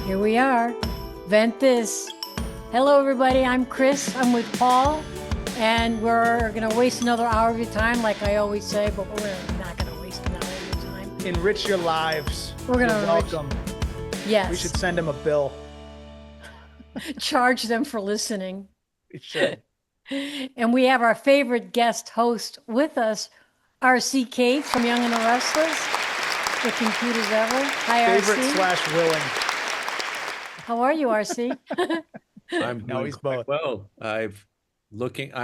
Here we are. Ventthis. Hello, everybody. I'm Chris. I'm with Paul. And we're going to waste another hour of your time, like I always say, but we're not going to waste an hour of your time. Enrich your lives. We're going to welcome. Yes. We should send them a bill. Charge them for listening. We should. And we have our favorite guest host with us, RC Kate from Young and the Restless. The cute as ever. Hi, favorite RC. / willing. How are you, RC? I'm doing quite well. I'm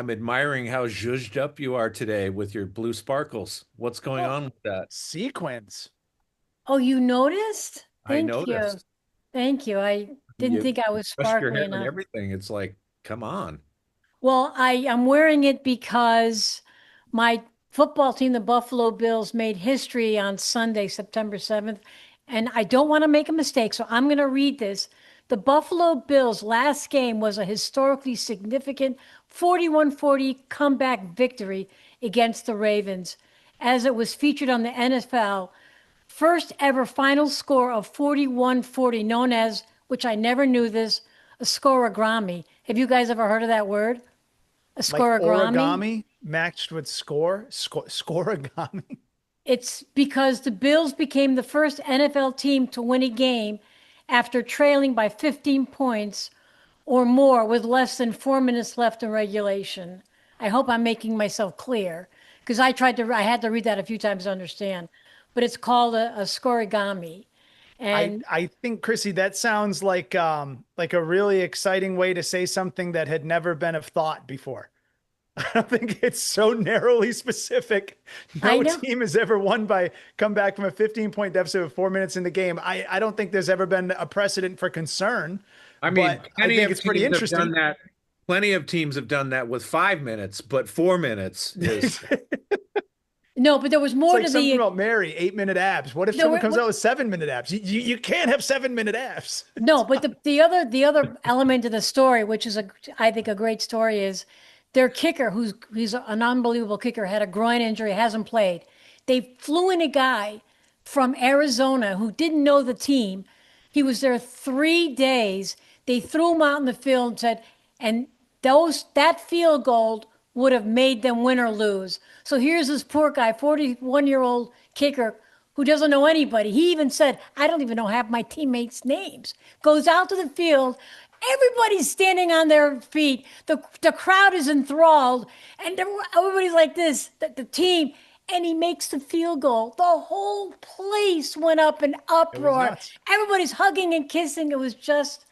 admiring how zhuzhed up you are today with your blue sparkles. What's going on with that? Sequins. Oh, you noticed? I noticed. Thank you. I didn't think I was sparkling enough. And everything. It's like, come on. Well, I'm wearing it because my football team, the Buffalo Bills, made history on Sunday, September 7th. And I don't want to make a mistake, so I'm going to read this. The Buffalo Bills' last game was a historically significant 41-40 comeback victory against the Ravens, as it was featured on the NFL first ever final score of 41-40, known as, which I never knew this, a scorigami. Have you guys ever heard of that word? A scorigami? Like origami matched with scorigami. It's because the Bills became the first NFL team to win a game after trailing by 15 points or more with less than 4 minutes left in regulation. I hope I'm making myself clear, because I had to read that a few times to understand. But it's called a scorigami. And I think, Chrissy, that sounds like a really exciting way to say something that had never been of thought before. I don't think it's so narrowly specific. No team has ever come back from a 15-point deficit with 4 minutes in the game. I don't think there's ever been a precedent for concern. I mean, I think it's pretty interesting. Plenty of teams have done that with 5 minutes, but 4 minutes is. No, but there was more to something about Mary, 8-minute abs. What if someone comes out with 7-minute abs? You can't have 7-minute abs. No, but the other element of the story, which is I think a great story, is their kicker, he's an unbelievable kicker, had a groin injury, hasn't played. They flew in a guy from Arizona who didn't know the team. He was there 3 days. They threw him out in the field and said, and that field goal would have made them win or lose. So here's this poor guy, 41-year-old kicker who doesn't know anybody. He even said, I don't even know half my teammates' names. Goes out to the field. Everybody's standing on their feet. The crowd is enthralled. And everybody's like this, the team. And he makes the field goal. The whole place went up in uproar. Everybody's hugging and kissing. It was just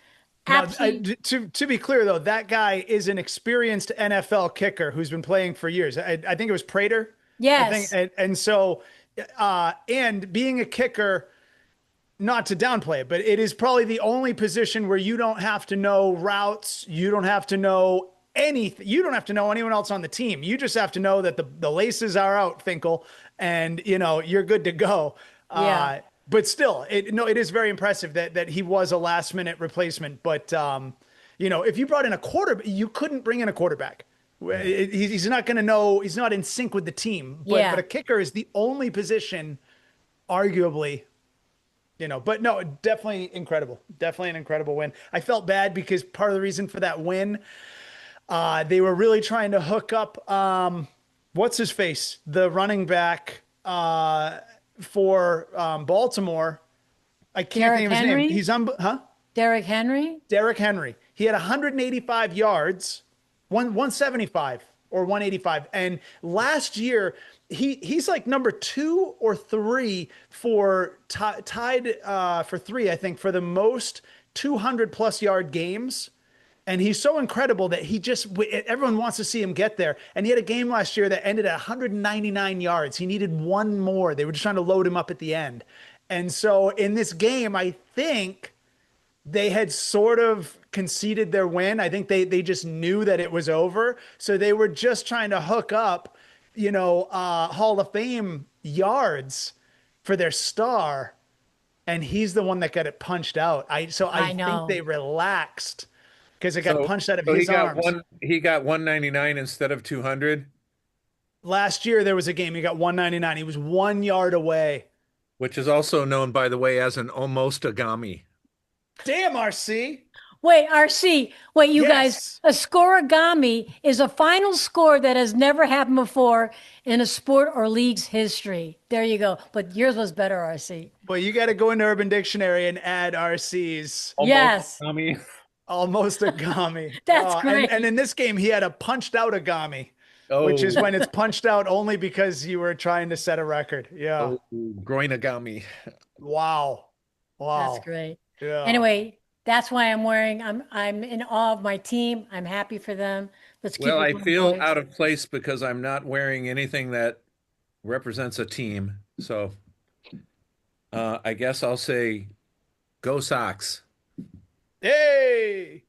absolutely. To be clear, though, that guy is an experienced NFL kicker who's been playing for years. I think it was Prater. Yes. And so, and being a kicker, not to downplay it, but it is probably the only position where you don't have to know routes. You don't have to know anything. You don't have to know anyone else on the team. You just have to know that the laces are out, Finkel, and you're good to go. Yeah. But still, it is very impressive that he was a last minute replacement. But if you brought in a quarterback, you couldn't bring in a quarterback. He's not going to know. He's not in sync with the team. But a kicker is the only position, arguably. But no, definitely incredible. Definitely an incredible win. I felt bad because part of the reason for that win, they were really trying to hook up, what's his face? The running back for Baltimore. I can't think of his name. He's Derrick Henry? Derrick Henry. He had 185 yards, 175 or 185. And last year, he's like number 2 or 3 for tied for 3, I think, for the most 200+ yard games. And he's so incredible that everyone wants to see him get there. And he had a game last year that ended at 199 yards. He needed one more. They were just trying to load him up at the end. And so in this game, I think they had sort of conceded their win. I think they just knew that it was over. So they were just trying to hook up, Hall of Fame yards for their star. And he's the one that got it punched out. I think they relaxed because it got punched out of his arms. He got 199 instead of 200. Last year there was a game he got 199. He was 1 yard away. Which is also known, by the way, as an almost agami. Damn, RC. Wait, RC. Wait, you guys. Yes. A scoregami is a final score that has never happened before in a sport or league's history. There you go. But yours was better, RC. Well, you got to go into Urban Dictionary and add RC's Almost, Yes, Tommy. almost a gami. that's And great. in this game, he had a punched out a gami, which is Oh, when it's punched out only because you were trying to set a record. Yeah. oh, groinagami. Wow. That's Wow. great. Yeah. Anyway, that's why I'm in awe of my team. I'm happy for them. Let's keep Well, it I going, feel boys. out of place because I'm not wearing anything that represents a team. So I guess I'll say go Sox. Hey.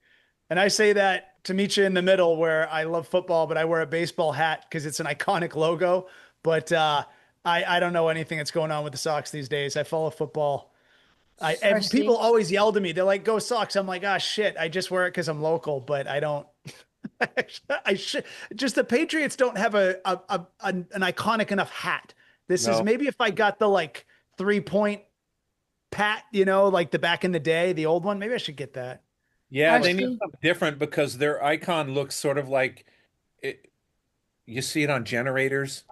And I say that to meet you in the middle where I love football, but I wear a baseball hat because it's an iconic logo. But I don't know anything that's going on with the Sox these days. I follow football. And people RC. always yell to me. They're like, "Go Sox!" I'm like, "Ah, shit! I just wear it because I'm local, but I don't." I should just the Patriots don't have an iconic enough hat. This is No. maybe if I got the like 3 point pat, like the back in the day, the old one. Maybe I should get that. Yeah, they need RC. something different because their icon looks sort of like it, you see it on generators,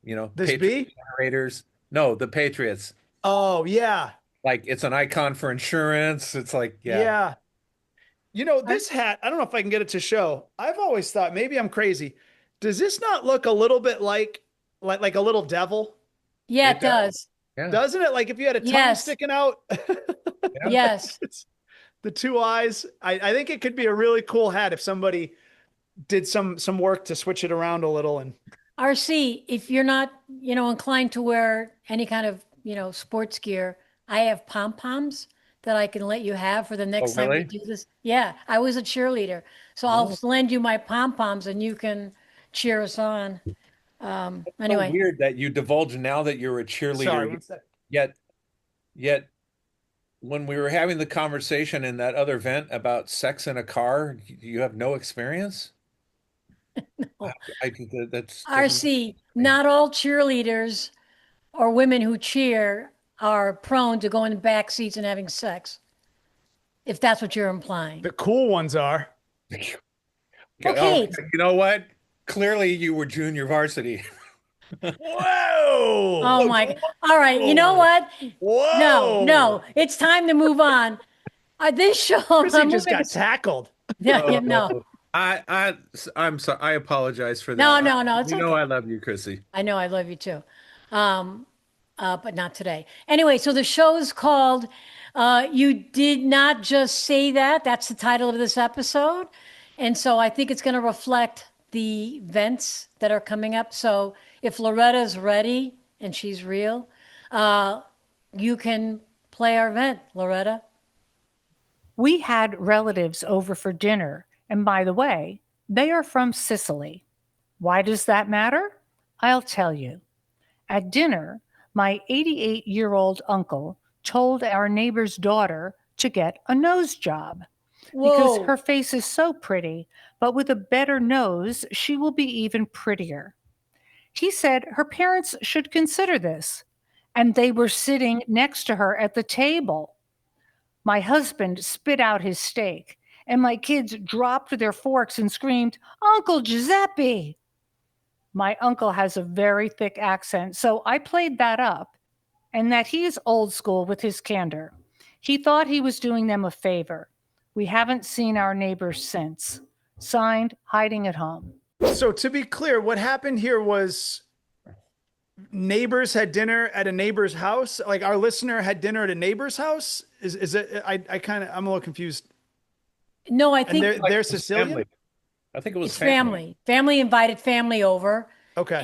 This Patriot be? generators. No, the Patriots. Oh yeah, Like it's an icon for insurance. It's like, yeah. yeah. This hat. I don't know if I can get it to show. I've always thought maybe I'm crazy. Does this not look a little bit like a little devil? Yeah, It it does. does. Yeah. Doesn't it? Like if you had a tongue Yes. sticking out. Yeah. Yes. It's the two eyes. I think it could be a really cool hat if somebody did some work to switch it around a little. And RC, if you're not, inclined to wear any kind of, sports gear, I have pom-poms that I can let you have for the Oh, next time we really? do this. Yeah, I was a cheerleader. So I'll Oh, lend you my pom-poms and you can cheer us on. so Anyway, weird that you divulge now that you're a sorry, cheerleader, what's that? yet yet when we were having the conversation in that other event about sex in a car, you have no experience? oh, I that's doesn't make RC, sense. not all cheerleaders or women who cheer are prone to going in back seats and having sex, if that's what you're implying. The cool ones are. Oh, Okay. you know what? Clearly you were junior varsity. Oh Whoa! my. All right. You know Whoa! what? No, Whoa! no. It's time to move on. This show, Chrissy I'm just moving got this. tackled. Yeah, yeah, no, Oh, I'm sorry. I apologize for that. no, no, no. It's You know okay. I love you, Chrissy. I know I love you too. Um, but not today. Anyway, so the show is called You Did Not Just Say That. That's the title of this episode. And so I think it's going to reflect the events that are coming up. So if Loretta's ready and she's real, uh, you can play our event, Loretta. We had relatives over for dinner, and by the way, they are from Sicily. Why does that matter? I'll tell you. At dinner, my 88-year-old uncle told our neighbor's daughter to get a nose job because Whoa. her face is so pretty, but with a better nose, she will be even prettier. He said her parents should consider this, and they were sitting next to her at the table. My husband spit out his steak, and my kids dropped their forks and screamed, Uncle Giuseppe! My uncle has a very thick accent, so I played that up, and that he's old school with his candor. He thought he was doing them a favor. We haven't seen our neighbors since. Signed, hiding at home. So to be clear, what happened here was neighbors had dinner at a neighbor's house. Like our listener had dinner at a neighbor's house. Is it? I'm a little confused. No, I And think they're Like they're it was Sicilian. family. I think it was it's family. family. Family invited family over, Okay.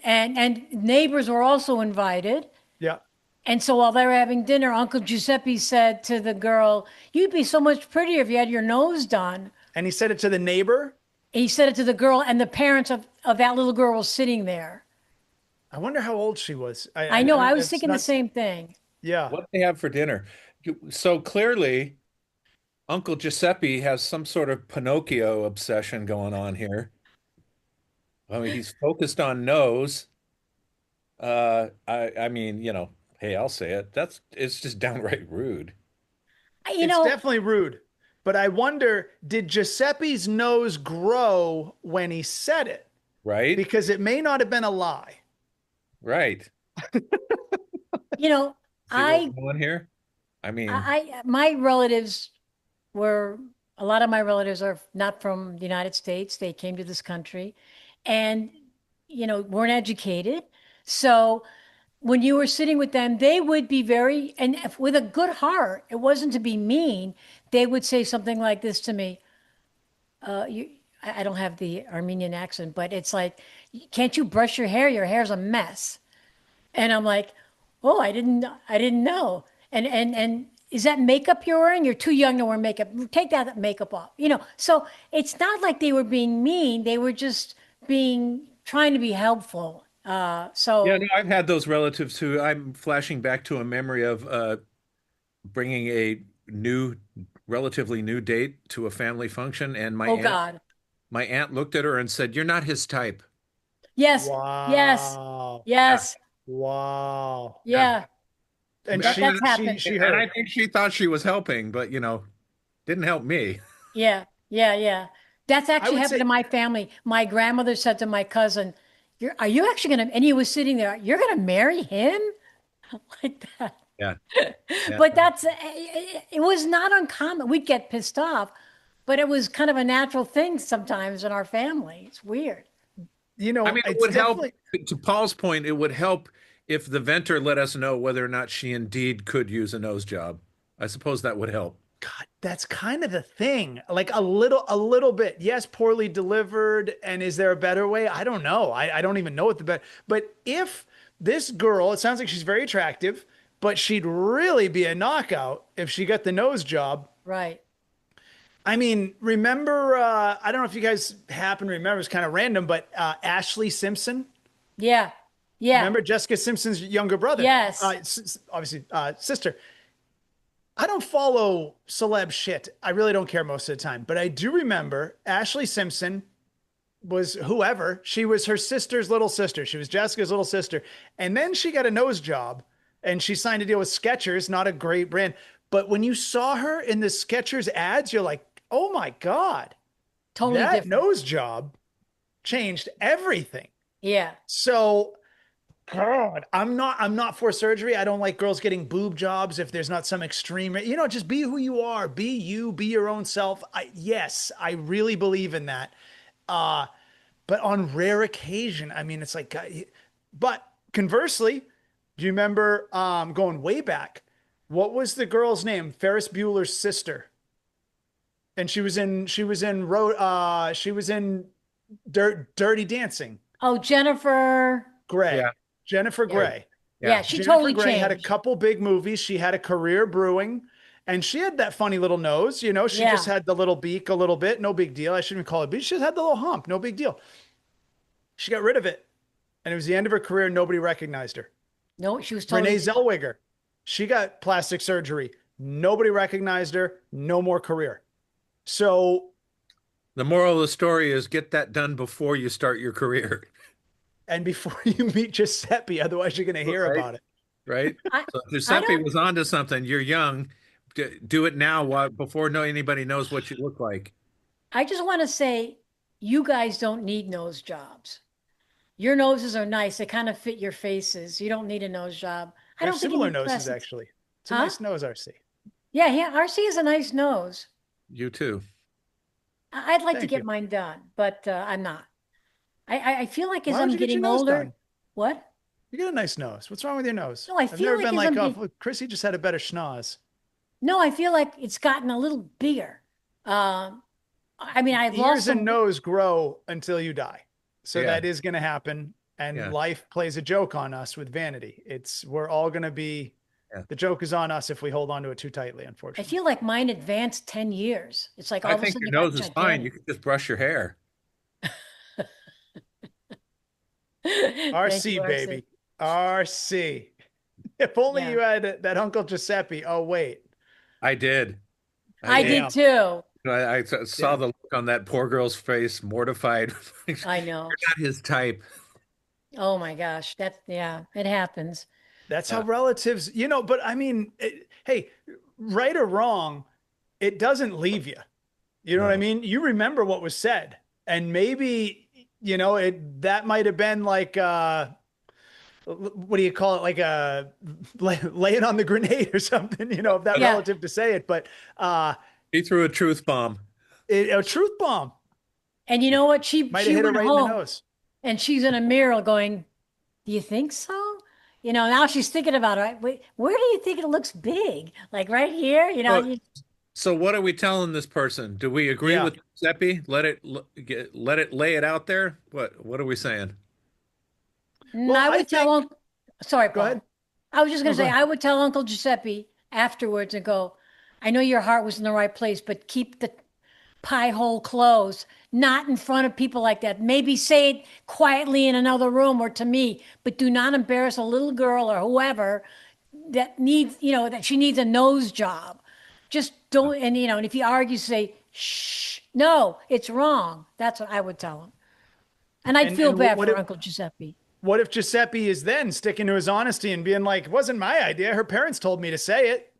and neighbors were also invited. Yeah. And so while they were having dinner, Uncle Giuseppe said to the girl, "You'd be so much prettier if you had your nose done." And he said it to the neighbor. He said it to the girl, and the parents of that little girl was sitting there. I wonder how old she was. I know. I was It's thinking the not. same thing. Yeah. What they have for dinner? So clearly, Uncle Giuseppe has some sort of Pinocchio obsession going on here. I mean, he's focused on nose. I mean, hey, I'll say it. It's just downright rude. you It's know, definitely rude. But I wonder, did Giuseppe's nose grow when he said it? Right? Because it may not have been a lie. Right. you know, See where I, we're going here? I mean, my relatives were, a lot of my relatives are not from the United States. They came to this country and, weren't educated. So when you were sitting with them, they would be very, and if, with a good heart, it wasn't to be mean. They would say something like this to me. I don't have the Armenian accent, but it's like, can't you brush your hair? Your hair's a mess. And I'm like, oh, I didn't know. And is that makeup you're wearing? You're too young to wear makeup. Take that makeup off. So it's not like they were being mean. They were just trying to be helpful. yeah, So no, I've had those relatives who I'm flashing back to a memory of bringing a new, relatively new date to a family function, and oh God. my aunt looked at her and said, "You're not his type." Yes, yes, Wow. Yeah, yes, Wow. yeah. yeah. And That that's happened. she And I heard. think she thought she was helping, but didn't help me. Yeah, yeah, yeah. That's I actually would happened say, to my family. My grandmother said to my cousin, are you actually gonna, and he was sitting there, you're gonna marry him? Like that. Yeah, yeah. But it was not uncommon. We'd get pissed off, but it was kind of a natural thing sometimes in our family. It's weird. I mean, it it's would help, definitely, to Paul's point, it would help if the venter let us know whether or not she indeed could use a nose job. I suppose that would help. God, that's kind of the thing. Like a little bit. Yes, poorly delivered. And is there a better way? I don't know. I don't even know what the better. But if this girl, it sounds like she's very attractive, but she'd really be a knockout if she got the nose job. Right. I mean, remember, I don't know if you guys happen to remember, it's kind of random, but Ashley Simpson, Yeah. Yeah. remember Jessica Simpson's younger brother, Yes. obviously sister. I don't follow celeb shit. I really don't care most of the time, but I do remember Ashley Simpson was whoever. She was her sister's little sister. She was Jessica's little sister. And then she got a nose job and she signed a deal with Skechers, not a great brand. But when you saw her in the Skechers ads, you're like, oh my God, Totally that different. nose job changed everything. Yeah. So God, I'm not for surgery. I don't like girls getting boob jobs if there's not some extreme, just be who you are, be you, be your own self. Yes, I really believe in that. But on rare occasion, I mean, it's like, but conversely, do you remember, going way back? What was the girl's name? Ferris Bueller's sister. And she was in Dirty Dancing. Oh, Jennifer. Gray. Yeah, Jennifer Yeah. Gray. Yeah. yeah. She Jennifer totally Grey had a changed. couple big movies. She had a career brewing, and she had that funny little nose. She just Yeah. had the little beak a little bit. No big deal. I shouldn't even call it beak. She just had the little hump. No big deal. She got rid of it, and it was the end of her career. Nobody recognized her. No, she was Renee totally. Zellweger. She got plastic surgery. Nobody recognized her. No more career. So, The moral of the story is get that done before you start your career, and before you meet Giuseppe, otherwise you're going to hear right? about it. Right? I, So if I Giuseppe don't. was onto something, you're young, do it now while before anybody knows what you look like. I just want to say, you guys don't need nose jobs. Your noses are nice. They kind of fit your faces. You don't need a nose job. I They're don't think it similar needs noses, plastic. actually. It's a Huh? nice nose, RC. Yeah, yeah. RC is a nice nose. You too. I'd like to Thank get you. mine done, but I'm not. I feel like as Why I'm don't you get your getting nose older, done? what? You got a nice nose. What's wrong with your nose? No, I I've feel never like been as like, I'm oh, getting, Chrissy just had a better schnoz. no, I feel like it's gotten a little bigger. I mean, I've lost Ears and some. nose grow until you die. So Yeah. that is going to happen. And Yeah. life plays a joke on us with vanity. We're all going to be, Yeah. the joke is on us if we hold on to it too tightly, I unfortunately. feel like mine advanced 10 years. It's like all I of a think sudden your you got nose is fine. You gigantic. could just brush your hair. Thank you, RC, RC. baby. RC. If only Yeah, you had that Uncle Giuseppe. Oh, wait. I did. I I did. did too. I saw Damn. the look on that poor girl's face, mortified. You're I know. not his type. Oh my gosh. Yeah, it happens. That's how Yeah. relatives, but I mean, hey, right or wrong, it doesn't leave you. You know what I No. mean? You remember what was said, and maybe, that might have been like, what do you call it? Like laying on the grenade or something, if that Yeah. relative to say it, but He threw a truth bomb. a truth bomb And you know what? She might have she hit her went right in the home nose. and she's in a mirror going, "Do you think so?" Now she's thinking about it. Wait, where do you think it looks big? Like right here? So, so what are we telling this person? Do we agree Yeah. with Giuseppe? Let it lay it out there. What are we saying? Well, I I would tell think, Uncle, sorry, go ahead. Paul. I was just No, going to go say, ahead. I would tell Uncle Giuseppe afterwards and go, I know your heart was in the right place, but keep the pie hole closed, not in front of people like that. Maybe say it quietly in another room or to me, but do not embarrass a little girl or whoever that needs, that she needs a nose job. Just don't, and if he argues, say, shh, no, it's wrong. That's what I would tell him. And I'd And feel and bad what for if Uncle Giuseppe. what if Giuseppe is then sticking to his honesty and being like, it wasn't my idea. Her parents told me to say it.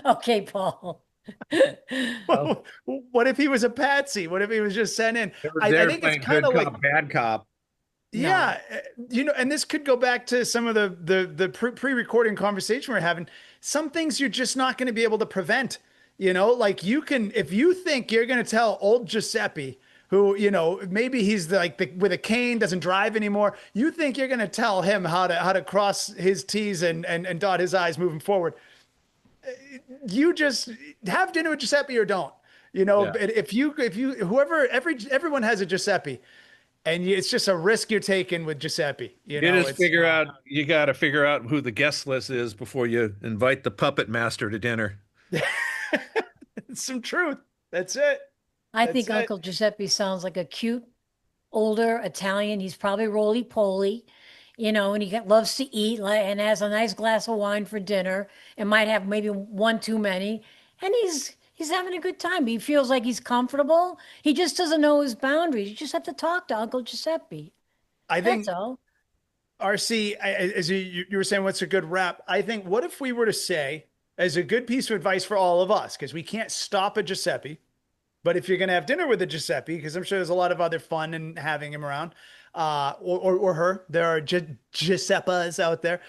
Okay, Paul. Well, What if he was a patsy? What if he was just sent in? they were I there think it's playing kind good of like, cop, bad cop. No. yeah, and this could go back to some of the pre-recording conversation we're having. Some things you're just not going to be able to prevent. Like you can, if you think you're going to tell old Giuseppe, who, maybe he's with a cane, doesn't drive anymore. You think you're going to tell him how to cross his T's and dot his I's moving forward. You just have dinner with Giuseppe or don't. Yeah. If you whoever everyone has a Giuseppe, and it's just a risk you're taking with Giuseppe. You got to figure out who the guest list is before you invite the puppet master to dinner. It's some truth. That's it. I That's think it. Uncle Giuseppe sounds like a cute, older Italian. He's probably roly-poly, and loves to eat and has a nice glass of wine for dinner and might have maybe one too many. And he's having a good time. He feels like he's comfortable. He just doesn't know his boundaries. You just have to talk to Uncle Giuseppe. I That's think all. RC, as you were saying, what's a good rap? I think what if we were to say, as a good piece of advice for all of us, because we can't stop a Giuseppe, but if you're going to have dinner with a Giuseppe, because I'm sure there's a lot of other fun in having him around, or her, there are Giuseppes out there.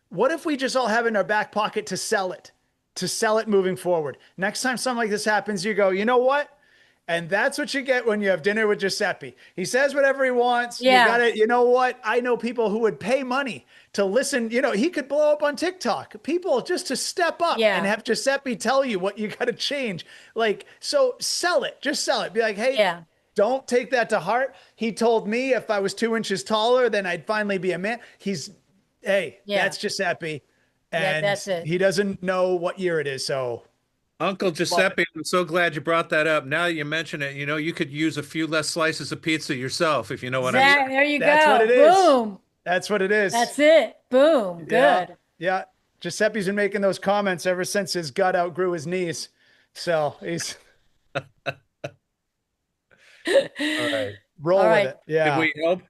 What if we just all have it in our back pocket to sell it moving forward? Next time something like this happens, you go, you know what? And that's what you get when you have dinner with Giuseppe. He says whatever he wants. You Yeah. got it. You know what? I know people who would pay money to listen. He could blow up on TikTok. People just to step up and Yeah. have Giuseppe tell you what you got to change. So sell it. Just sell it. Be like, hey, Yeah. don't take that to heart. He told me if I was 2 inches taller, then I'd finally be a man. Hey, Yeah. that's Giuseppe. Yeah, And that's it. he doesn't know what year it is. So Uncle love it. Giuseppe, I'm so glad you brought that up. Now that you mention it, you could use a few less slices of pizza yourself, if you know what I'm saying. There you That's what go. it is. Boom. That's what it is. That's it. Boom. Yeah. Good. Yeah. Giuseppe's been making those comments ever since his gut outgrew his knees. So he's All right. roll All with right. it. Did Yeah. we help?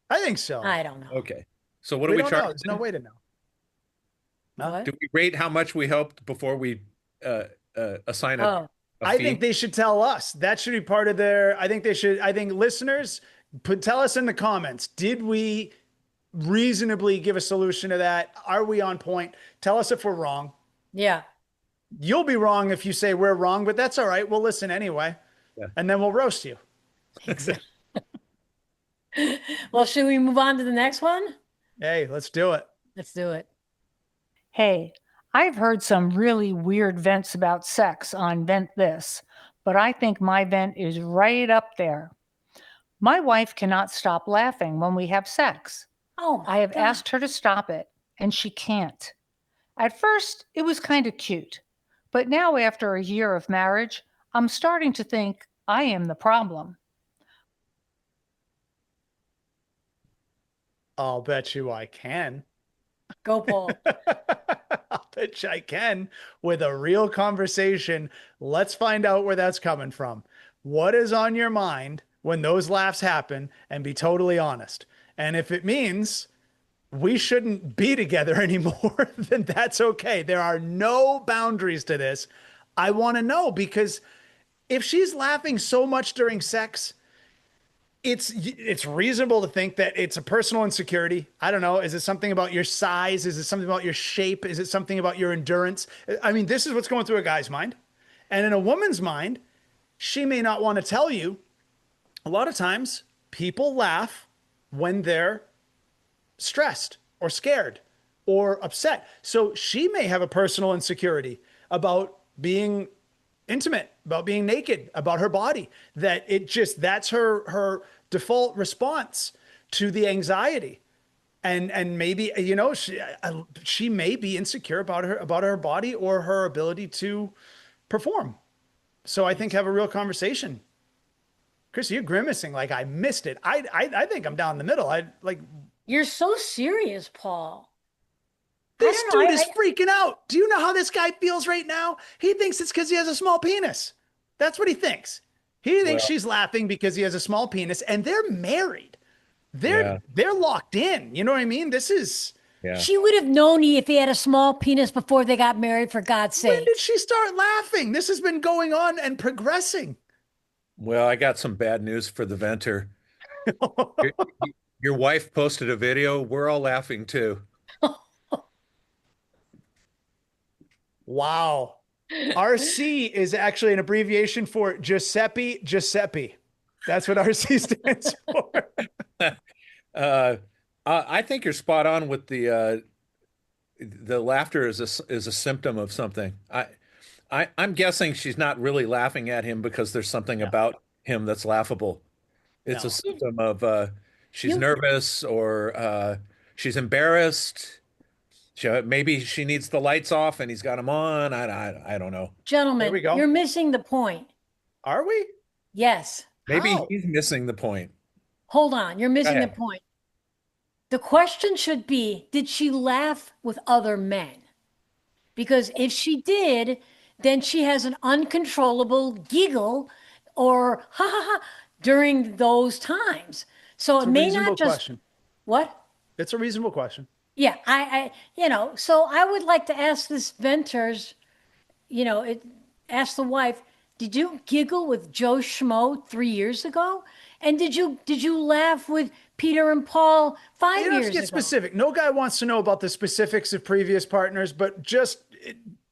I think so. I don't know. Okay. So what do We we don't know. charge? There's no way to know. Huh? What? Do we rate how much we helped before we assign Oh, a I fee? think they should tell us. That should be part of I think listeners tell us in the comments. Did we reasonably give a solution to that? Are we on point? Tell us if we're wrong. yeah. You'll be wrong if you say we're wrong, but that's all right. We'll listen anyway. Yeah. And then we'll roast you. Exactly. Well, should we move on to the next one? Hey, let's do it. Let's do it. Hey, I've heard some really weird vents about sex on Ventthis, but I think my vent is right up there. My wife cannot stop laughing when we have sex. Oh, I have God. asked her to stop it, and she can't. At first, it was kind of cute, but now after a year of marriage, I'm starting to think I am the problem. I'll bet you I can. Go, Paul. I'll bet you I can with a real conversation. Let's find out where that's coming from. What is on your mind when those laughs happen, and be totally honest. And if it means we shouldn't be together anymore, then that's okay. There are no boundaries to this. I want to know, because if she's laughing so much during sex, it's reasonable to think that it's a personal insecurity. I don't know. Is it something about your size? Is it something about your shape? Is it something about your endurance? I mean, this is what's going through a guy's mind. And in a woman's mind, she may not want to tell you. A lot of times people laugh when they're stressed or scared or upset. So she may have a personal insecurity about being intimate, about being naked, about her body, that that's her default response to the anxiety. And maybe, she may be insecure about her body or her ability to perform. So I think have a real conversation. Chris, you're grimacing like I missed it. I think I'm down the middle. You're so serious, Paul. This I don't know, dude is freaking out. Do you know how this guy feels right now? He thinks it's because he has a small penis. That's what he thinks. He thinks she's laughing because he has a small penis, and they're married. They're locked in. You know what I mean? This is. Yeah. She would have known if he had a small penis before they got married, for God's When sake. did she start laughing? This has been going on and progressing. Well, I got some bad news for the Ventthor. Your, your wife posted a video. We're all laughing too. Wow. RC is actually an abbreviation for Giuseppe. That's what RC stands for. I think you're spot on with the laughter is a symptom of something. I'm guessing she's not really laughing at him because there's something about him that's laughable. It's No. a symptom of she's You- nervous or she's embarrassed. Maybe she needs the lights off and he's got them on. I don't know. Gentlemen, There we go. you're missing the point. Are we? Yes. Maybe How? he's missing the point. Hold on. You're missing the ahead. point. The question should be, did she laugh with other men? Because if she did, then she has an uncontrollable giggle or ha ha ha during those times. So It's it a may reasonable not just question. what? It's a reasonable question. Yeah, so I would like to ask this Ventthors, ask the wife, did you giggle with Joe Schmo 3 years ago? And did you laugh with Peter and Paul five You don't have years to get ago? specific. No guy wants to know about the specifics of previous partners, but just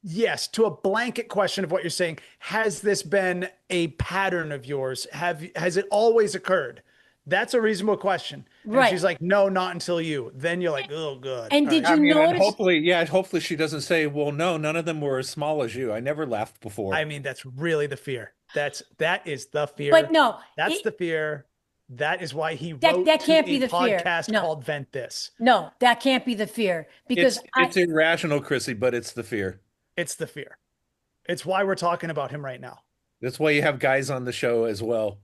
yes, to a blanket question of what you're saying, has this been a pattern of yours? Has it always occurred? That's a reasonable question. And Right. she's like, no, not until you. Then you're like, oh, good. And All did right. you I mean, and notice? hopefully she doesn't say, well, no, none of them were as small as you. I never laughed before. I mean, that's really the fear. That is the fear. But no, That's it- the fear. That is why he That- wrote that can't to be a the fear. podcast No. called Ventthis. No, that can't be the fear because it's irrational, Chrissy, but it's the fear. It's the fear. It's why we're talking about him right now. That's why you have guys on the show as well.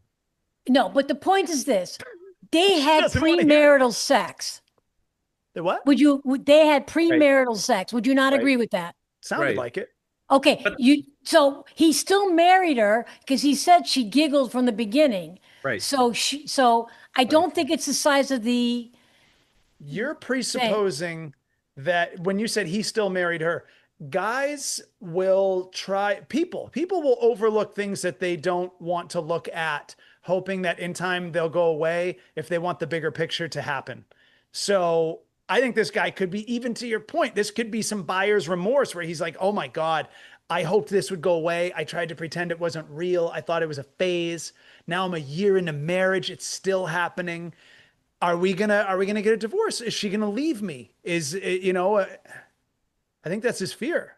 no. But the point is this: they had doesn't wanna hear premarital sex. The what? They had premarital sex? Would you not Right. agree with that? Sounded Right. like it. Okay, so he still married her because he said she giggled from the beginning. Right. So I don't think it's the size of the. You're presupposing that when you said he still married her, guys will people will overlook things that they don't want to look at, hoping that in time they'll go away if they want the bigger picture to happen. So I think this guy could be, even to your point, this could be some buyer's remorse where he's like, oh my God, I hoped this would go away. I tried to pretend it wasn't real. I thought it was a phase. Now I'm a year into marriage. It's still happening. Are we gonna get a divorce? Is she gonna leave me? I think that's his fear.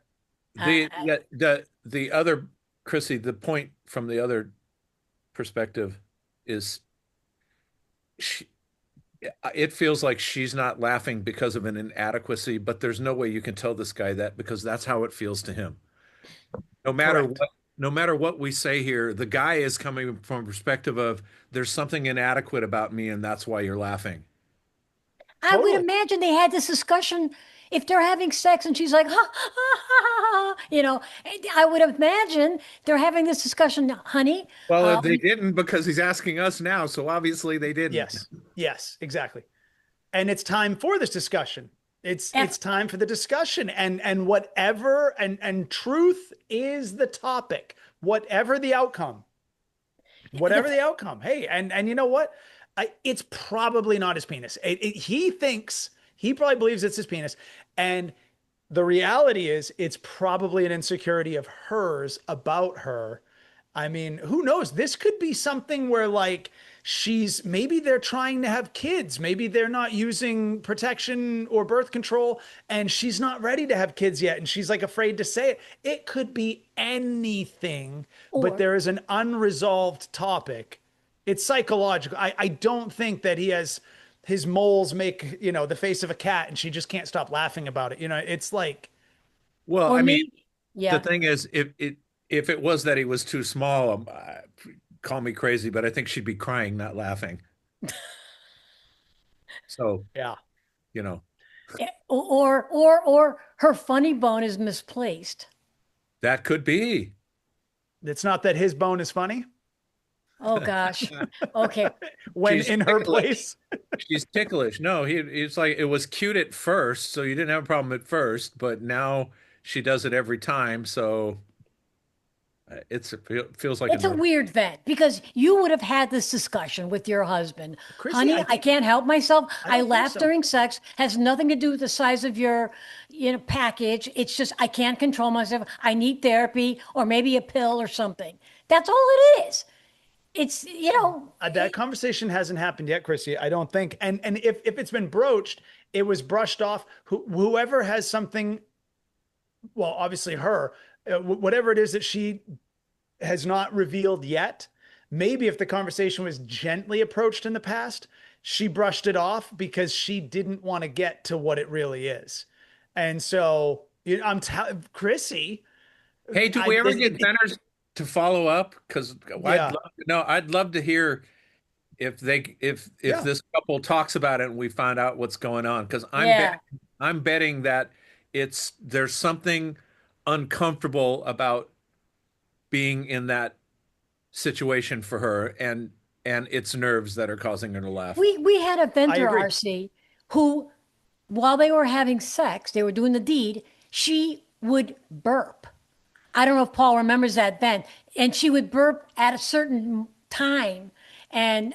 The other, Chrissy, the point from the other perspective is it feels like she's not laughing because of an inadequacy, but there's no way you can tell this guy that because that's how it feels to him. Correct. No matter what we say here, the guy is coming from a perspective of there's something inadequate about me, and that's why you're laughing. I would Totally. imagine they had this discussion if they're having sex and she's like, ha, ha, ha, ha, I would imagine they're having this discussion, honey. Well, they didn't because he's asking us now, so obviously they didn't. Yes, exactly. and it's time for this discussion. It's And- it's time for the discussion, and whatever, and truth is the topic, whatever the outcome, whatever the outcome. Hey, and you know what? It's probably not his penis. He probably believes it's his penis, and the reality is it's probably an insecurity of hers about her. I mean, who knows? This could be something where like maybe they're trying to have kids. Maybe they're not using protection or birth control and she's not ready to have kids yet. And she's like afraid to say it. It could be anything, but Or there is an unresolved topic. It's psychological. I don't think that he has his moles make, the face of a cat and she just can't stop laughing about it. It's like, Well, or I mean, maybe, the yeah. thing is, if it was that he was too small, call me crazy, but I think she'd be crying, not laughing. So, yeah. you know, Or her funny bone is misplaced. that could be. It's not that his bone is funny Oh gosh. Okay. when She's in her ticklish. place. She's ticklish. No, it's like it was cute at first, so you didn't have a problem at first, but now she does it every time, so it feels like It's a weird vet because you would have had this discussion with your husband. Chrissy, Honey, I I think- can't help myself. I I don't think laugh so. during sex. Has nothing to do with the size of your, package. It's just I can't control myself. I need therapy or maybe a pill or something. That's all it is. It's, That conversation hasn't happened yet, Chrissy. I don't think. And if it's been broached, it was brushed off. Whoever has something, well, obviously her, whatever it is that she has not revealed yet. Maybe if the conversation was gently approached in the past, she brushed it off because she didn't want to get to what it really is. And so I'm telling Chrissy. Hey, do we ever get Ventthis to follow up? Because Yeah. I'd love to hear if Yeah. this couple talks about it and we find out what's going on. Because Yeah. I'm betting that there's something uncomfortable about being in that situation for her and it's nerves that are causing her to laugh. we had a venter agree. RC who, while they were having sex, they were doing the deed, she would burp. I don't know if Paul remembers that then. And she would burp at a certain time. And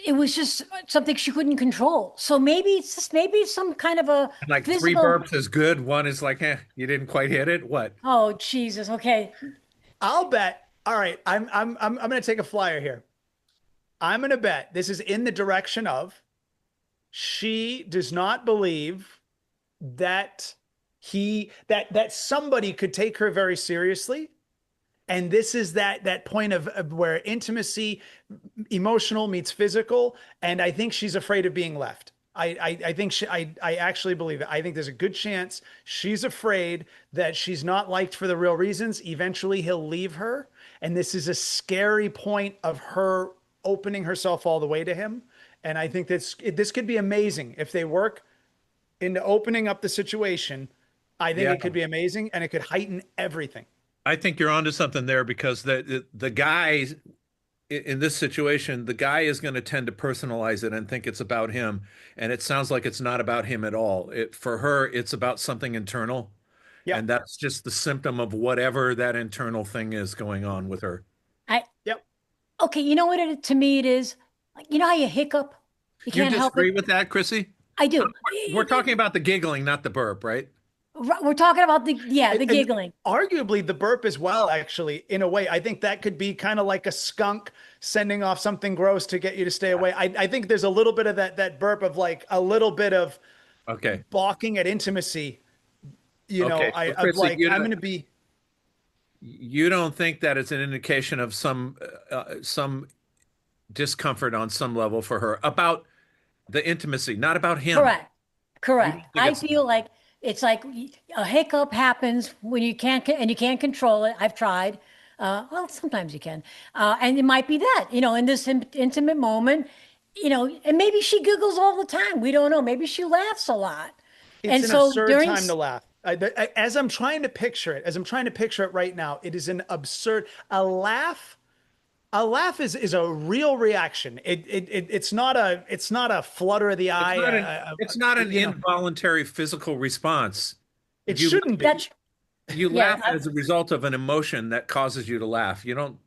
it was just something she couldn't control. So maybe it's some kind of a Like three physical. burps is good. One is like, you didn't quite hit it. What? Oh, Jesus. Okay. I'll bet. All right, I'm going to take a flyer here. I'm going to bet this is in the direction of she does not believe that that somebody could take her very seriously. And this is that point of where intimacy, emotional meets physical. And I think she's afraid of being left. I think I actually believe it. I think there's a good chance she's afraid that she's not liked for the real reasons. Eventually he'll leave her. And this is a scary point of her opening herself all the way to him. And I think this could be amazing if they work into opening up the situation. I think it could be amazing and it could heighten everything. I think you're onto something there because the guy in this situation, the guy is going to tend to personalize it and think it's about him, and it sounds like it's not about him at all. For her, it's about something internal, and that's just the symptom of whatever that internal thing is going on with her. Yep. Okay, you know what to me it is? You know how you hiccup? You You can't help disagree it. with that, Chrissy? I do. We're talking about the giggling, not the burp, right? We're talking about the And giggling. arguably the burp as well, actually, in a way. I think that could be kind of like a skunk sending off something gross to get you to stay away. I think there's a little bit of that burp of like a little bit of balking at intimacy. Okay. So Chrissy, I'm going to be. You don't think that it's an indication of some discomfort on some level for her about the intimacy, not about him. Correct. I feel like it's like a hiccup happens when you can't control it. I've tried. Well, sometimes you can. And it might be that, in this intimate moment, and maybe she giggles all the time. We don't know. Maybe she laughs a lot. It's an absurd time to laugh. As I'm trying to picture it right now, it is an absurd, a laugh A laugh is a real reaction. It's not a flutter of the It's eye. not an it's not an You know, involuntary physical response. it You shouldn't be. That's you yeah, laugh as a result of an emotion that causes you to laugh. You don't.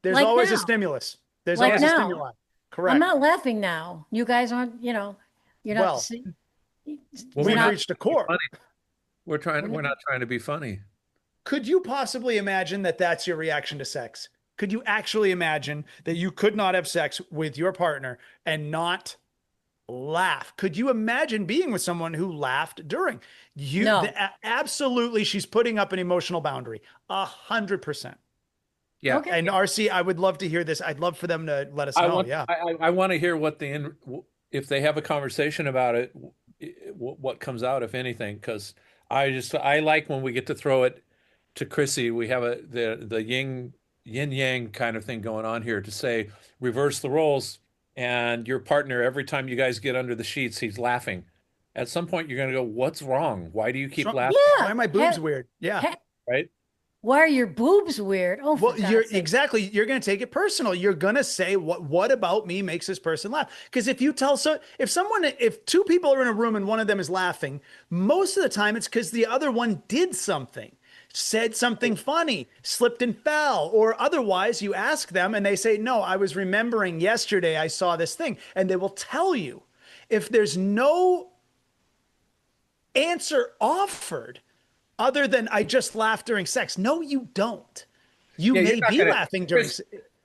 There's like always a now, stimulus. There's like always a now. stimuli. I'm Correct. not laughing now. You guys aren't, you're not, Well, Well, we're we've not, reached a core. funny. we're We're not, not trying to be funny. Could you possibly imagine that that's your reaction to sex? Could you actually imagine that you could not have sex with your partner and not laugh? Could you imagine being with someone who laughed during? no. Absolutely, she's putting up an emotional boundary. 100%. Yeah. Okay. And RC, I would love to hear this. I'd love for them to let us know. Yeah. I want to hear if they have a conversation about it, what comes out, if anything, because I like when we get to throw it to Chrissy. We have the yin yang kind of thing going on here to say reverse the roles, and your partner, every time you guys get under the sheets, he's laughing. At some point, you're going to go, "What's wrong? Why do you keep laughing?" Why Yeah. are my boobs weird? Yeah. Right? Why are your boobs weird? Oh, for Well, you're God's sake. exactly, you're going to take it personal. You're going to say, what about me makes this person laugh? Because if two people are in a room and one of them is laughing, most of the time it's because the other one did something, said something funny, slipped and fell, or otherwise you ask them and they say, no, I was remembering yesterday I saw this thing. And they will tell you. If there's no answer offered other than I just laughed during sex, no, you don't. You Yeah, you're may not be gonna, laughing during.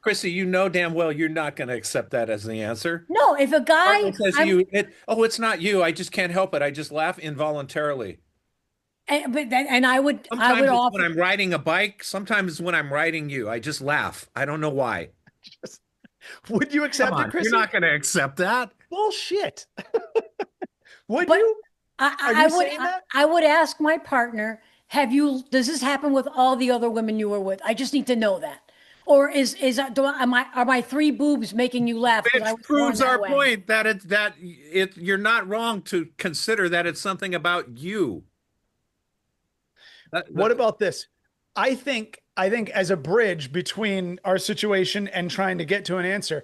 Chrissy, you know damn well you're not going to accept that as the answer. No, if a guy, Partner says to you, it's not you. I just can't help it. I just laugh involuntarily. and I would Sometimes it's when offer, I'm riding a bike. Sometimes when I'm riding you, I just laugh. I don't know why. Would you Come accept it, on, you're Chrissy? not going to accept that. Bullshit. Would but you? Are I you would, saying that? I would ask my partner, does this happen with all the other women you were with? I just need to know that. Or are my three boobs making you laugh because I Which was born proves that our way? point that you're not wrong to consider that it's something about you. What about this? I think as a bridge between our situation and trying to get to an answer,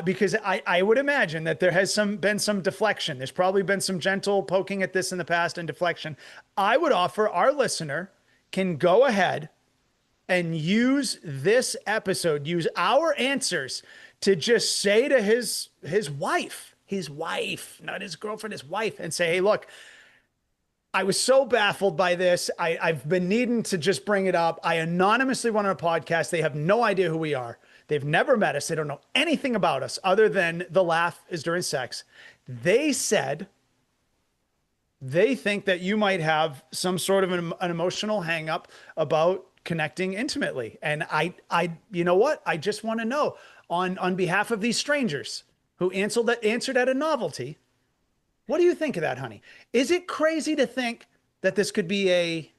because I would imagine that there has been some deflection. There's probably been some gentle poking at this in the past and deflection. I would offer our listener can go ahead and use this episode, use our answers to just say to his wife, not his girlfriend, his wife, and say, hey, look, I was so baffled by this. I've been needing to just bring it up. I anonymously went on a podcast. They have no idea who we are. They've never met us. They don't know anything about us other than the laugh is during sex. They said they think that you might have some sort of an emotional hang up about connecting intimately. And you know what? I just want to know on behalf of these strangers who answered at a novelty. What do you think of that, honey? Is it crazy to think that this could be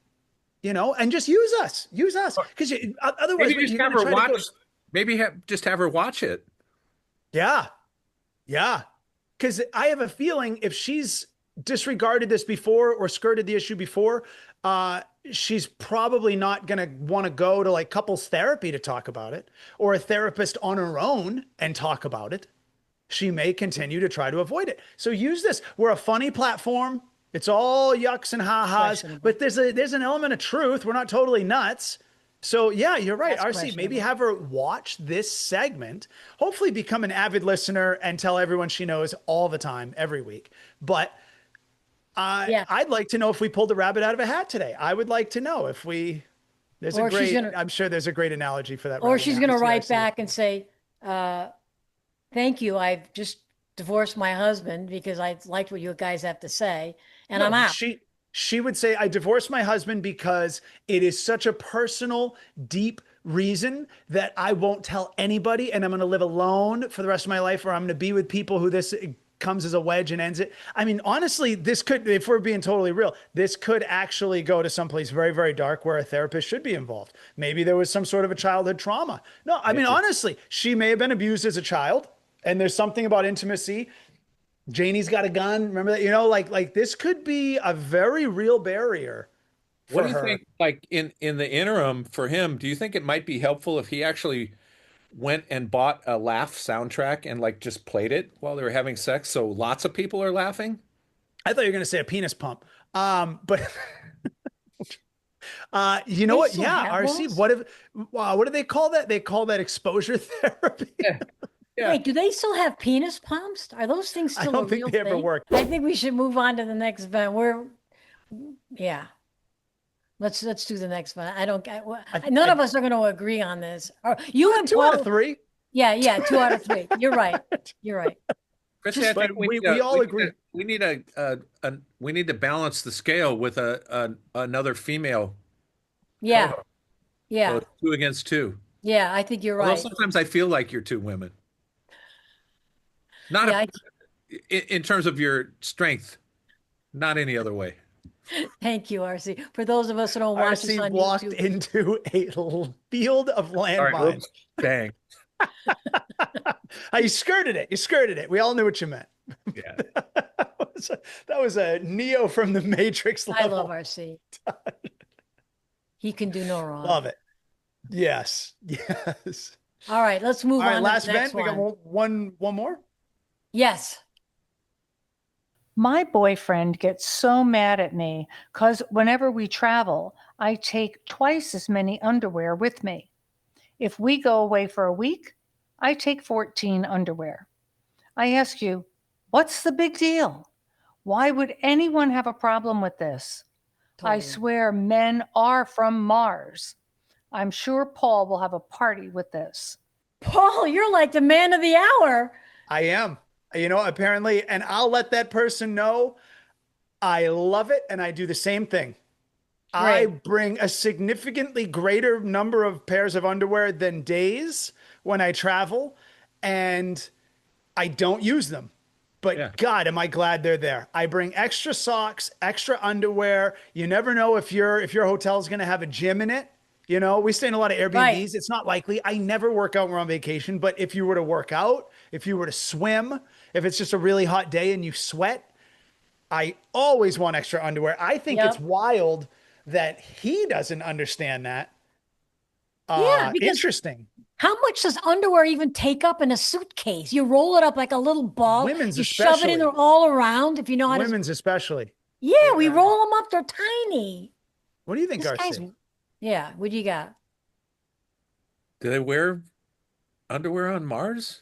and just use us, because otherwise Maybe just you're have going to her try to watch. go. Just have her watch it. Yeah, yeah. Because I have a feeling if she's disregarded this before or skirted the issue before, she's probably not going to want to go to like couples therapy to talk about it or a therapist on her own and talk about it. She may continue to try to avoid it. So use this. We're a funny platform. It's all yucks and ha-has, but there's an element of truth. We're not totally nuts. So yeah, you're right. That's RC, maybe questionable. have her watch this segment, hopefully become an avid listener and tell everyone she knows all the time, every week. But Yeah. I'd like to know if we pulled a rabbit out of a hat today. I would like to know if Or she's gonna, I'm sure there's a great analogy for that or right she's now. gonna You see, I write see it. back and say, "Thank you. I've just divorced my husband because I liked what you guys have to say, and I'm No, out." she would say, I divorced my husband because it is such a personal, deep reason that I won't tell anybody, and I'm going to live alone for the rest of my life, or I'm going to be with people who this comes as a wedge and ends it. I mean, honestly, this could, if we're being totally real, this could actually go to someplace very, very dark where a therapist should be involved. Maybe there was some sort of a childhood trauma. No, I mean, honestly, she may have been abused as a child, and there's something about intimacy. Janie's got a gun. Remember that? Like this could be a very real barrier What for do you her. think, like in the interim for him, do you think it might be helpful if he actually went and bought a laugh soundtrack and like just played it while they were having sex, so lots of people are laughing? I thought you were going to say a penis pump. But you know They what? still Yeah, have RC. those? What do they call that? They call that exposure therapy. Yeah. Yeah. Wait, do they still have penis pumps? Are those things I still don't a think real they ever thing? work. I think we should move on to the next event. Yeah. Let's do the next one. None of us are going to agree on this. Or you and Two out of Paul. three. Yeah, 2 out of 3. You're right. You're right. Chrissy, I But think we all agree. we need we need to balance the scale with another female Yeah, co-host. So yeah, it's 2 against 2. yeah. I think you're Although right. sometimes I feel like you're 2 women. Not Yeah, in terms of your strength, not any other way. thank you, RC. For those of us who don't watch us RC on walked YouTube, into a field of All right, landmines. oops, bang. You skirted it. You skirted it. We all knew what you meant. Yeah. That was a Neo from the Matrix I level. love RC. He can do no wrong. Love it. Yes. Yes. All right, let's move All right, on last to the next event. We got one more. Yes. My boyfriend gets so mad at me because whenever we travel, I take twice as many underwear with me. If we go away for a week, I take 14 underwear. I ask you, what's the big deal? Why would anyone have a problem with this? I Totally. swear men are from Mars. I'm sure Paul will have a party with this. Paul, you're like the man of the hour. I am. Apparently, and I'll let that person know I love it and I do the same thing. I Great. bring a significantly greater number of pairs of underwear than days when I travel, and I don't use them. But Yeah. God, am I glad they're there. I bring extra socks, extra underwear. You never know if your hotel is going to have a gym in it. We stay in a lot of Airbnbs. Right. It's not likely. I never work out when we're on vacation, but if you were to work out, if you were to swim, if it's just a really hot day and you sweat, I always want extra underwear. I think it's Yep. wild that he doesn't understand that. Yeah, because Interesting. how much does underwear even take up in a suitcase? You roll it up like a little ball. Women's you shove it especially. in there all around. If you know how to. Women's especially. Yeah, we roll them up. They're tiny. What do you think, This guy's. RC? Yeah. What do you got? Do they wear underwear on Mars?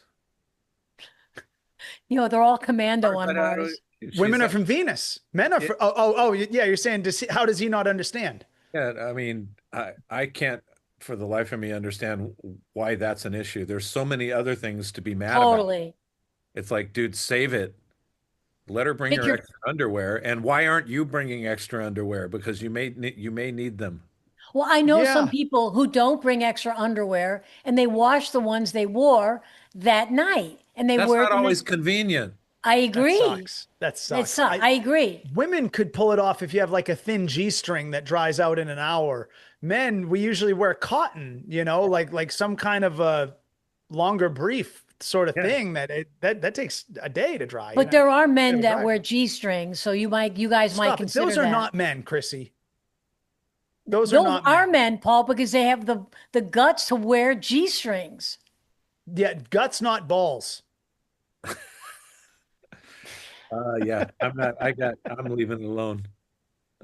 They're all commando on But, Mars. Women are from Venus. Men are from. Oh, yeah. You're saying, how does he not understand? Yeah, I mean, I can't for the life of me understand why that's an issue. There's so many other things to be mad about. Totally. It's like, dude, save it. Let her bring Pick her your- extra underwear. And why aren't you bringing extra underwear? Because you may need them. Well, I know some Yeah. people who don't bring extra underwear and they wash the ones they wore that night and they That's wear not it. always convenient. I agree. That It sucks. sucks. I agree. Women could pull it off if you have like a thin G-string that dries out in an hour. Men, we usually wear cotton, like some kind of a longer brief sort of thing that takes a day to dry. But there are men Gotta that dry. wear G-strings, so you guys might Stop it. consider Those are that. not men, Chrissy. Those Those are not are men. men, Paul, because they have the guts to wear G-strings. Yeah, guts, not balls. Yeah, I'm leaving it alone.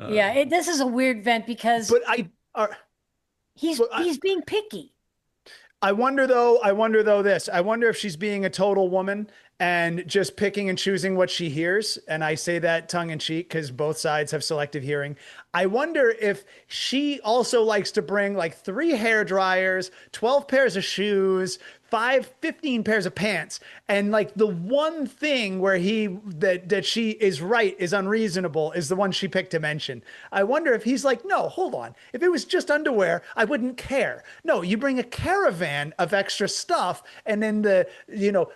Yeah, this is a weird vent because But he's being picky. I wonder though this. I wonder if she's being a total woman and just picking and choosing what she hears. And I say that tongue in cheek because both sides have selective hearing. I wonder if she also likes to bring like 3 hair dryers, 12 pairs of shoes, 15 pairs of pants. And like the one thing where that she is right is unreasonable is the one she picked to mention. I wonder if he's like, no, hold on. If it was just underwear, I wouldn't care. No, you bring a caravan of extra stuff and then the,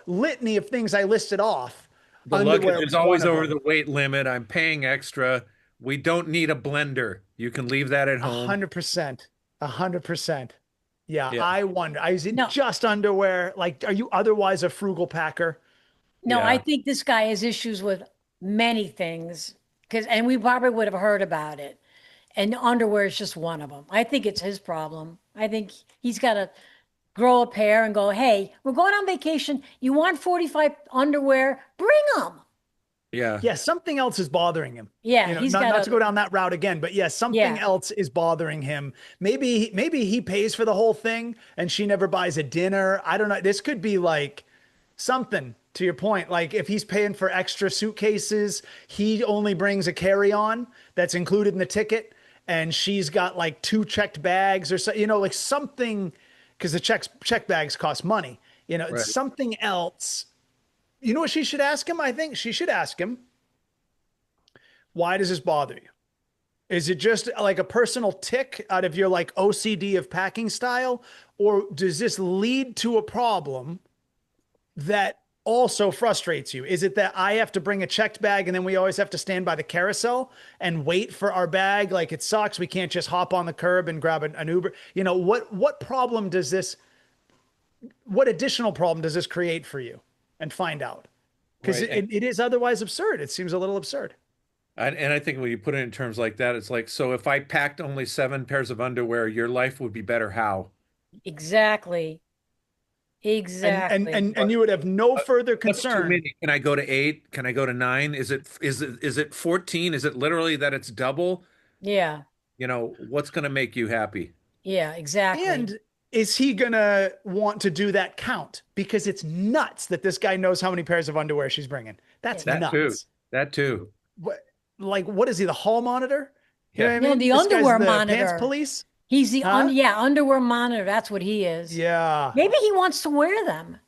litany of things I listed off. The underwear luggage is was always one of over them. the weight limit. I'm paying extra. We don't need a blender. You can leave that at home. 100%. 100%. Yeah, Yeah. I wonder. Is it No. just underwear? Like, are you otherwise a frugal packer? No, Yeah. I think this guy has issues with many things and we probably would have heard about it. And underwear is just one of them. I think it's his problem. I think he's got to grow a pair and go, hey, we're going on vacation. You want 45 underwear? Bring them. Yeah. Yeah, something else is bothering him. Yeah, he's got Not to go other. down that route again, but yeah, something Yeah, else is bothering him. Maybe he pays for the whole thing and she never buys a dinner. I don't know. This could be like something to your point. Like if he's paying for extra suitcases, he only brings a carry-on that's included in the ticket, and she's got like 2 checked bags or so, like something, because the check bags cost money. It's Right. something else. You know what she should ask him? I think she should ask him, why does this bother you? Is it just like a personal tick out of your like OCD of packing style? Or does this lead to a problem that also frustrates you? Is it that I have to bring a checked bag and then we always have to stand by the carousel and wait for our bag? Like it sucks. We can't just hop on the curb and grab an Uber. What problem does this, what additional problem does this create for you? And find out. Because Right. it is otherwise absurd. It seems a little absurd. And I think when you put it in terms like that, it's like, so if I packed only 7 pairs of underwear, your life would be better. How? exactly. Exactly. And you would have no further What's too concern. many? Can I go to 8? Can I go to 9? Is it 14? Is it literally that it's double? Yeah. What's going to make you happy? Yeah, exactly. And is he gonna want to do that count? Because it's nuts that this guy knows how many pairs of underwear she's bringing. That's Yeah. That too. nuts. That too. What is he? The hall monitor? You know Yeah. what I No, mean? the This guy's underwear the monitor. pants police. He's the Huh? underwear monitor. That's what he is. Yeah, Maybe he wants to wear them.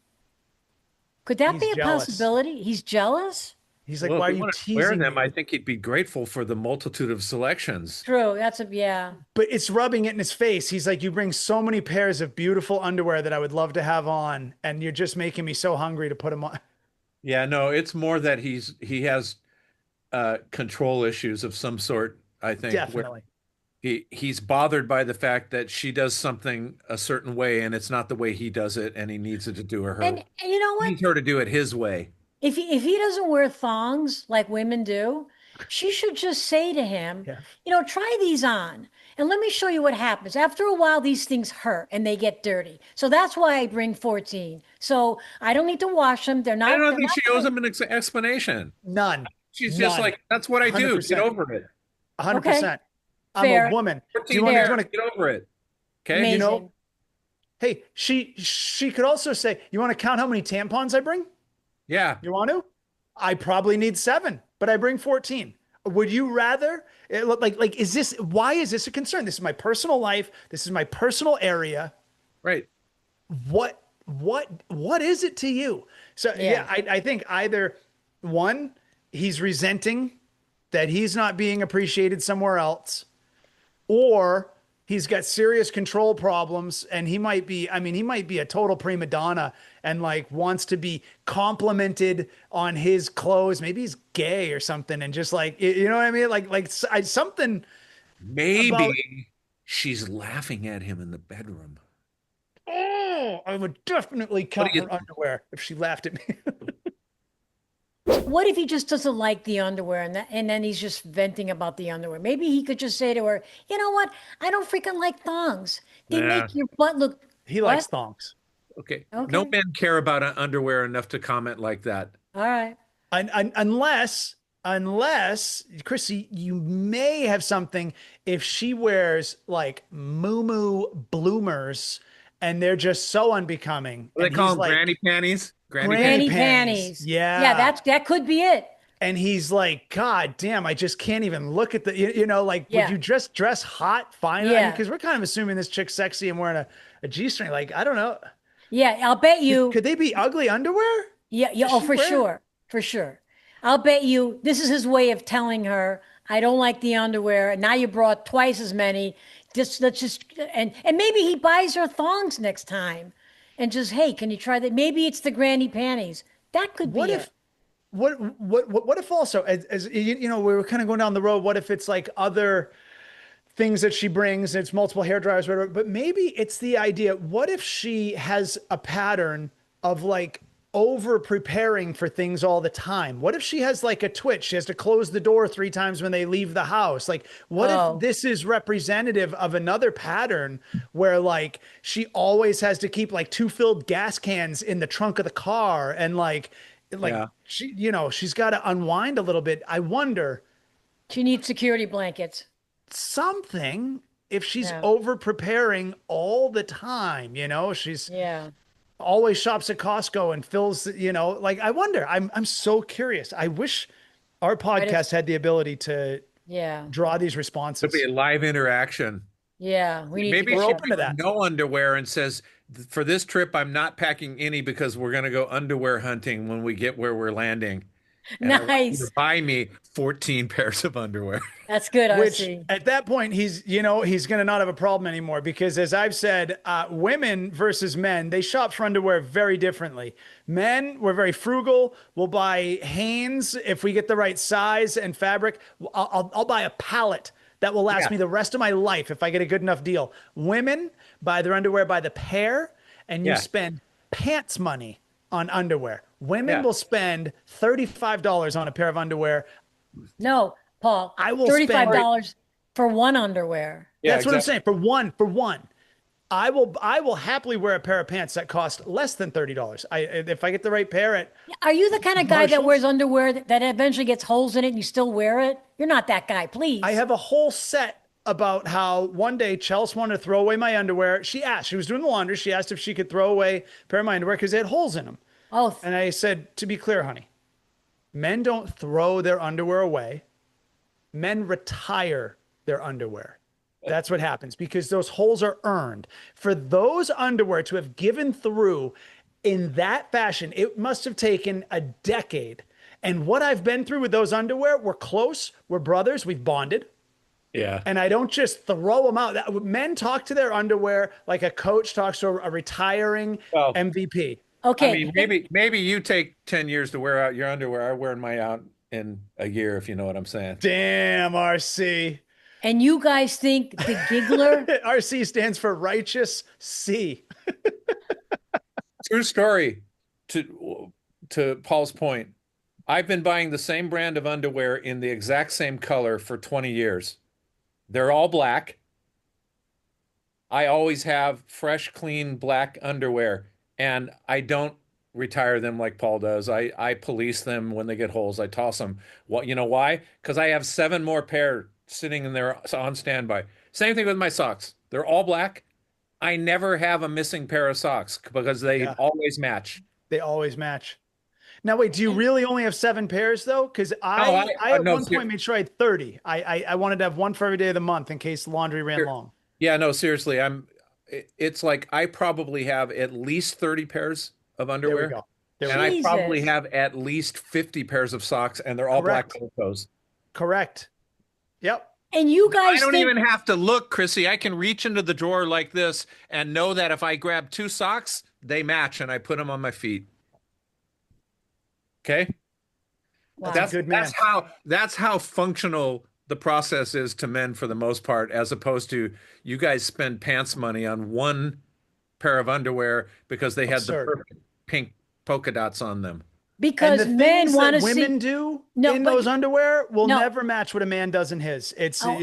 Could that He's be a jealous. possibility? He's jealous? he's like, Well, why if are he you wanted to wear teasing them, me? I think he'd be grateful for the multitude of selections. True. Yeah. But it's rubbing it in his face. He's like, you bring so many pairs of beautiful underwear that I would love to have on, and you're just making me so hungry to put them on. Yeah, no, it's more that he has control issues of some sort, I think, where Definitely. he's bothered by the fact that she does something a certain way and it's not the way he does it, and he needs it to do her. And you know He what? needs her to do it his way. If he doesn't wear thongs like women do, she should just say to him, Yeah. try these on and let me show you what happens. After a while, these things hurt and they get dirty. So that's why I bring 14. So I don't need to wash them. They're I not. don't They're think not she owes him an explanation. None. She's just None. like, that's what I do. Get 100%. over it. 100%. I'm Fair. a woman. Do 14 you want years, to? get over it. Okay. Amazing. Hey, she could also say, you want to count how many tampons I bring? Yeah. You want to? I probably need 7, but I bring 14. Would you rather? Is this, why is this a concern? This is my personal life. This is my personal area. Right. What is it to you? So yeah, I think either one, he's resenting that he's not being appreciated somewhere else, or he's got serious control problems and he might be a total prima donna and like wants to be complimented on his clothes. Maybe he's gay or something and just like, you know what I mean? Something Maybe about, she's laughing at him in the bedroom. oh, I would definitely count do you her underwear if she laughed at me. What if he just doesn't like the underwear and then he's just venting about the underwear? Maybe he could just say to her, you know what? I don't freaking like thongs. They Nah. make your butt look. He likes What? thongs. Okay. Okay. No men care about underwear enough to comment like that. All right. Unless Chrissy, you may have something if she wears like moo bloomers and they're just so unbecoming. What do And they call he's them? like, Granny panties? Granny panties. panties. Yeah. Yeah, that could be it. And he's like, God damn, I just can't even look at the, like, Yeah. would you just dress hot? Fine. Yeah. Because we're kind of assuming this chick's sexy and wearing a G-string. Like, I don't know. Yeah, I'll bet you. Could they be ugly underwear? Yeah, Does oh, she for wear- sure. For sure. I'll bet you this is his way of telling her, I don't like the underwear. Now you brought twice as many. Let's just and maybe he buys her thongs next time. And just, hey, can you try that? Maybe it's the granny panties. That could What be if it. what if also as we were kind of going down the road, what if it's like other things that she brings, it's multiple hair dryers, whatever, but maybe it's the idea, what if she has a pattern of like over preparing for things all the time? What if she has like a twitch? She has to close the door 3 times when they leave the house. Like, what if Oh. this is representative of another pattern where like she always has to keep like 2 filled gas cans in the trunk of the car and like Yeah. she, she's got to unwind a little bit. I wonder She needs security blankets. something if she's Yeah. over preparing all the time, she's Yeah. always shops at Costco and fills, like I wonder, I'm so curious. I wish our podcast had the ability to Yeah. draw these It'll responses. be a live interaction. Yeah. We need to Maybe get We're she that. open to that. no underwear and says, for this trip, I'm not packing any because we're going to go underwear hunting when we get where we're landing. And I want you to Nice. buy me 14 pairs of underwear. That's good, Which RC. at that point he's going to not have a problem anymore because as I've said, women versus men, they shop for underwear very differently. Men, we're very frugal. We'll buy Hanes if we get the right size and fabric. I'll buy a pallet that will last Yeah. me the rest of my life if I get a good enough deal. Women buy their underwear by the pair, and you Yeah. spend pants money on underwear. Women Yeah. will spend $35 on a pair of underwear. No, Paul. I will spend- $35 for one underwear. Yeah, That's what I'm exactly. saying. For one, I will happily wear a pair of pants that cost less than $30. If I get the right pair at Are you the kind of guy that Marshalls? wears underwear that eventually gets holes in it and you still wear it? You're not that guy, please. I have a whole set about how one day Chelsea wanted to throw away my underwear. She was doing the laundry. She asked if she could throw away a pair of my underwear because they had holes in them. Oh, And I said, to be clear, honey, men don't throw their underwear away. Men retire their underwear. That's what happens because those holes are earned. For those underwear to have given through in that fashion, it must have taken a decade. And what I've been through with those underwear, we're close, we're brothers, we've bonded. Yeah. And I don't just throw them out. Men talk to their underwear like a coach talks to a retiring Well, MVP. okay. I mean, maybe you take 10 years to wear out your underwear. I wear mine out in a year, if you know what I'm saying. Damn, RC. And you guys think the giggler? RC stands for righteous C. True story. To Paul's point, I've been buying the same brand of underwear in the exact same color for 20 years. They're all black. I always have fresh, clean black underwear, and I don't retire them like Paul does. I police them when they get holes. I toss them. What, you know why? Because I have 7 more pair sitting in there on standby. Same thing with my socks. They're all black. I never have a missing pair of socks because they Yeah. always match. They always match. Now, wait, do you really only have 7 pairs though? Because I at no, one point made sure I had 30. I wanted to have one for every day of the month in case the laundry ran long. Yeah, no, seriously, it's like I probably have at least 30 pairs of There underwear. we go. There we And go. I probably Jesus. have at least 50 pairs of socks, and they're all Correct. black toes. Correct. Yep. And you I guys don't think even have to look, Chrissy. I can reach into the drawer like this and know that if I grab 2 socks, they match, and I put them on my feet. Okay? Wow. That's a good man. That's how functional the process is to men for the most part, as opposed to you guys spend pants money on one pair of underwear because they had the Absurd. perfect pink polka dots on them. because And the men things want that to women see do No, in but- those underwear will No. never match what a man does in his. It's Oh.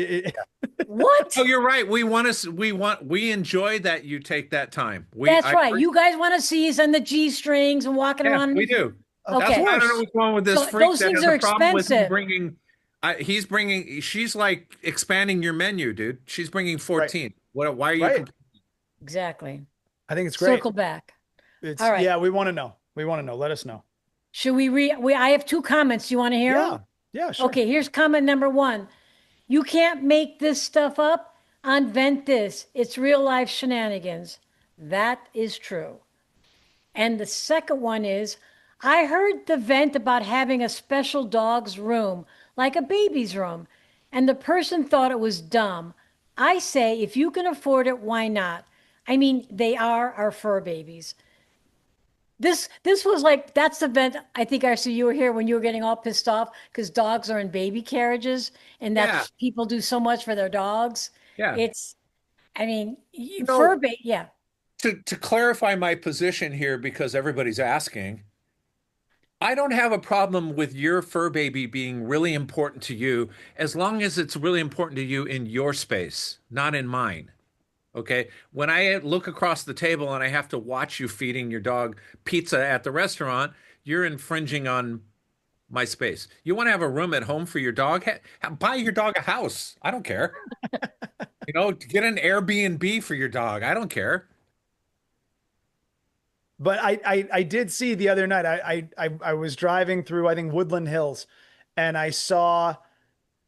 what? Oh, you're right. We enjoy that you take that time. That's I- right. You guys want to see us on the G strings and walking Yeah, around. we do. Okay. That's why I don't know what's wrong with this So freak those that things has are a problem with expensive. bringing. She's like expanding your menu, dude. She's bringing 14. What? Why are you? Right. Exactly. I think it's great. Circle back. It's, All right. Yeah, we want to know. We want to know. Let us know. Should we read? I have 2 comments. You want to hear Yeah. them? Yeah, sure. Okay, here's comment number 1. You can't make this stuff up on Ventthis. It's real life shenanigans. That is true. And the second one is, I heard the vent about having a special dog's room, like a baby's room, and the person thought it was dumb. I say, if you can afford it, why not? I mean, they are our fur babies. This was like, that's the vent. I think RC, you were here when you were getting all pissed off because dogs are in baby carriages and that Yeah. people do so much for their dogs. Yeah. I mean, know- fur baby, yeah. To clarify my position here, because everybody's asking, I don't have a problem with your fur baby being really important to you as long as it's really important to you in your space, not in mine. Okay. When I look across the table and I have to watch you feeding your dog pizza at the restaurant, you're infringing on my space. You want to have a room at home for your dog? Buy your dog a house. I don't care. Get an Airbnb for your dog. I don't care. But I did see the other night. I was driving through, I think, Woodland Hills, and I saw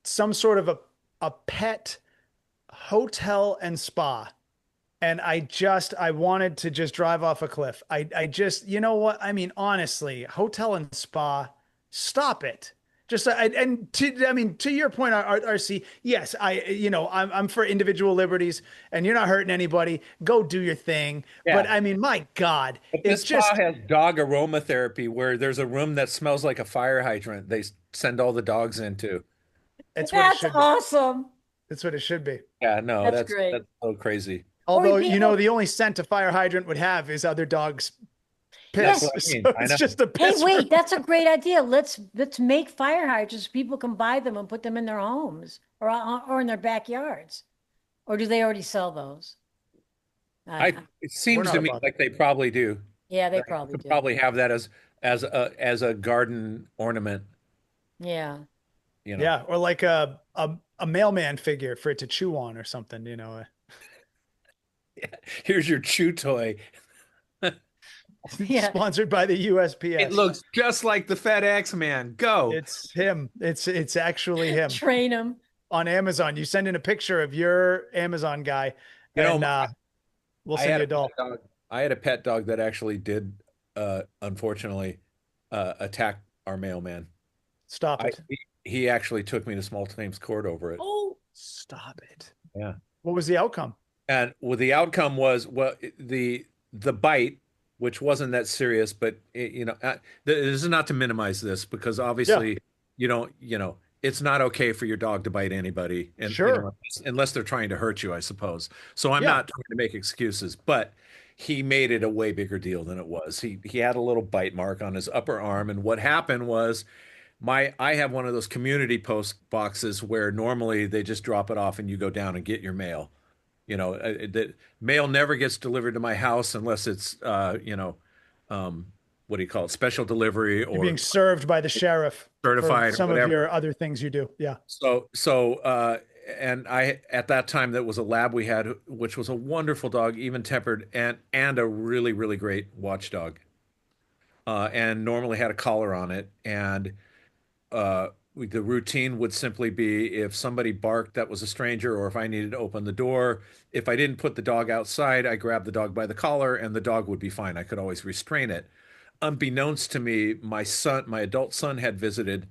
some sort of a pet hotel and spa. And I wanted to just drive off a cliff. I just, you know what? I mean, honestly, hotel and spa, stop it. Just, I mean, to your point, RC, yes, I'm for individual liberties, and you're not hurting anybody. Go do your thing. Yeah. But I mean, my God, But it's this spa just, has dog aromatherapy where there's a room that smells like a fire hydrant they send all the dogs into. it's what it That's should be. awesome. It's what it should be. Yeah, no, That's that's great. so crazy. Although, people, the only scent a fire hydrant would have is other dogs' That's piss. what I mean. So I it's know. just a hey, piss. wait, that's a great idea. Let's make fire hydrants. People can buy them and put them in their homes or in their backyards. Or do they already sell those? It seems not to me about like they probably do. Yeah, they You probably could do. probably have that as a garden ornament, Yeah. Yeah, or like a mailman figure for it to chew on or something, Here's your chew toy. Yeah. Sponsored by the USPS. It looks just like the FedEx man. Go. It's him. It's actually him Train them. on Amazon. You send in a picture of your Amazon guy, You know, and we'll I send had you a a doll. pet dog. I had a pet dog that actually did, unfortunately, attack our mailman. Stop I, it. he actually took me to small claims court over it. Oh, Stop it. Yeah. What was the outcome? And well, the outcome was the bite, which wasn't that serious, but this is not to minimize this because obviously it's not okay for your dog to bite anybody, and Sure. unless they're trying to hurt you, I suppose. So I'm Yeah. not trying to make excuses, but he made it a way bigger deal than it was. He had a little bite mark on his upper arm, and what happened was I have one of those community post boxes where normally they just drop it off and you go down and get your mail. The mail never gets delivered to my house unless it's what do you call it, special delivery You're or being served by the sheriff for certified or some of whatever. your other things you do. Yeah. And I at that time that was a lab we had, which was a wonderful dog, even tempered, and a really really great watchdog. And normally had a collar on it, and the routine would simply be if somebody barked that was a stranger, or if I needed to open the door. If I didn't put the dog outside, I grabbed the dog by the collar, and the dog would be fine. I could always restrain it. Unbeknownst to me, my adult son, had visited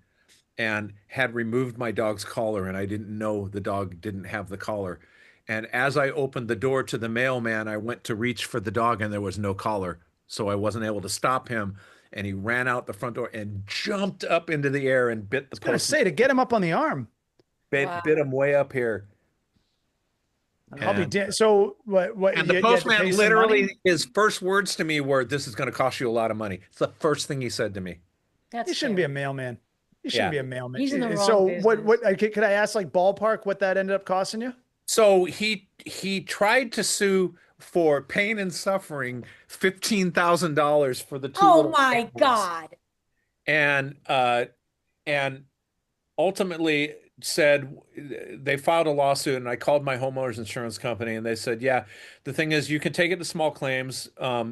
and had removed my dog's collar, and I didn't know the dog didn't have the collar. And as I opened the door to the mailman, I went to reach for the dog, and there was no collar, so I wasn't able to stop him. And he ran out the front door and jumped up into the air and bit the I was gonna post. say to get him up on the arm. Bit him way up here. I'll be And, so what and the you had to postman pay some literally, money? his first words to me were, "This is going to cost you a lot of money." It's the first thing he said to me. that's He shouldn't be a scary. mailman. He shouldn't Yeah. be a mailman. He's in the wrong So what business. could I ask, like, ballpark what that ended up costing you? So he tried to sue for pain and suffering, $15,000 for the two Oh little my animals. God. And ultimately said they filed a lawsuit, and I called my homeowners insurance company, and they said, yeah, the thing is you can take it to small claims, uh,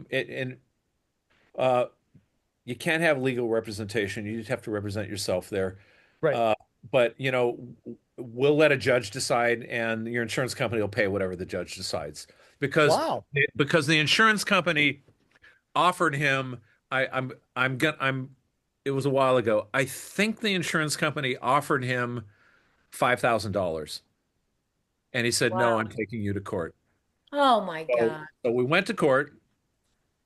you can't have legal representation. You just have to represent yourself there. Right. But we'll let a judge decide, and your insurance company will pay whatever the judge decides because Wow. because the insurance company offered him. I'm it was a while ago. I think the insurance company offered him $5,000, and he said, "No, Wow. I'm taking you to court." Oh my So, God. so we went to court.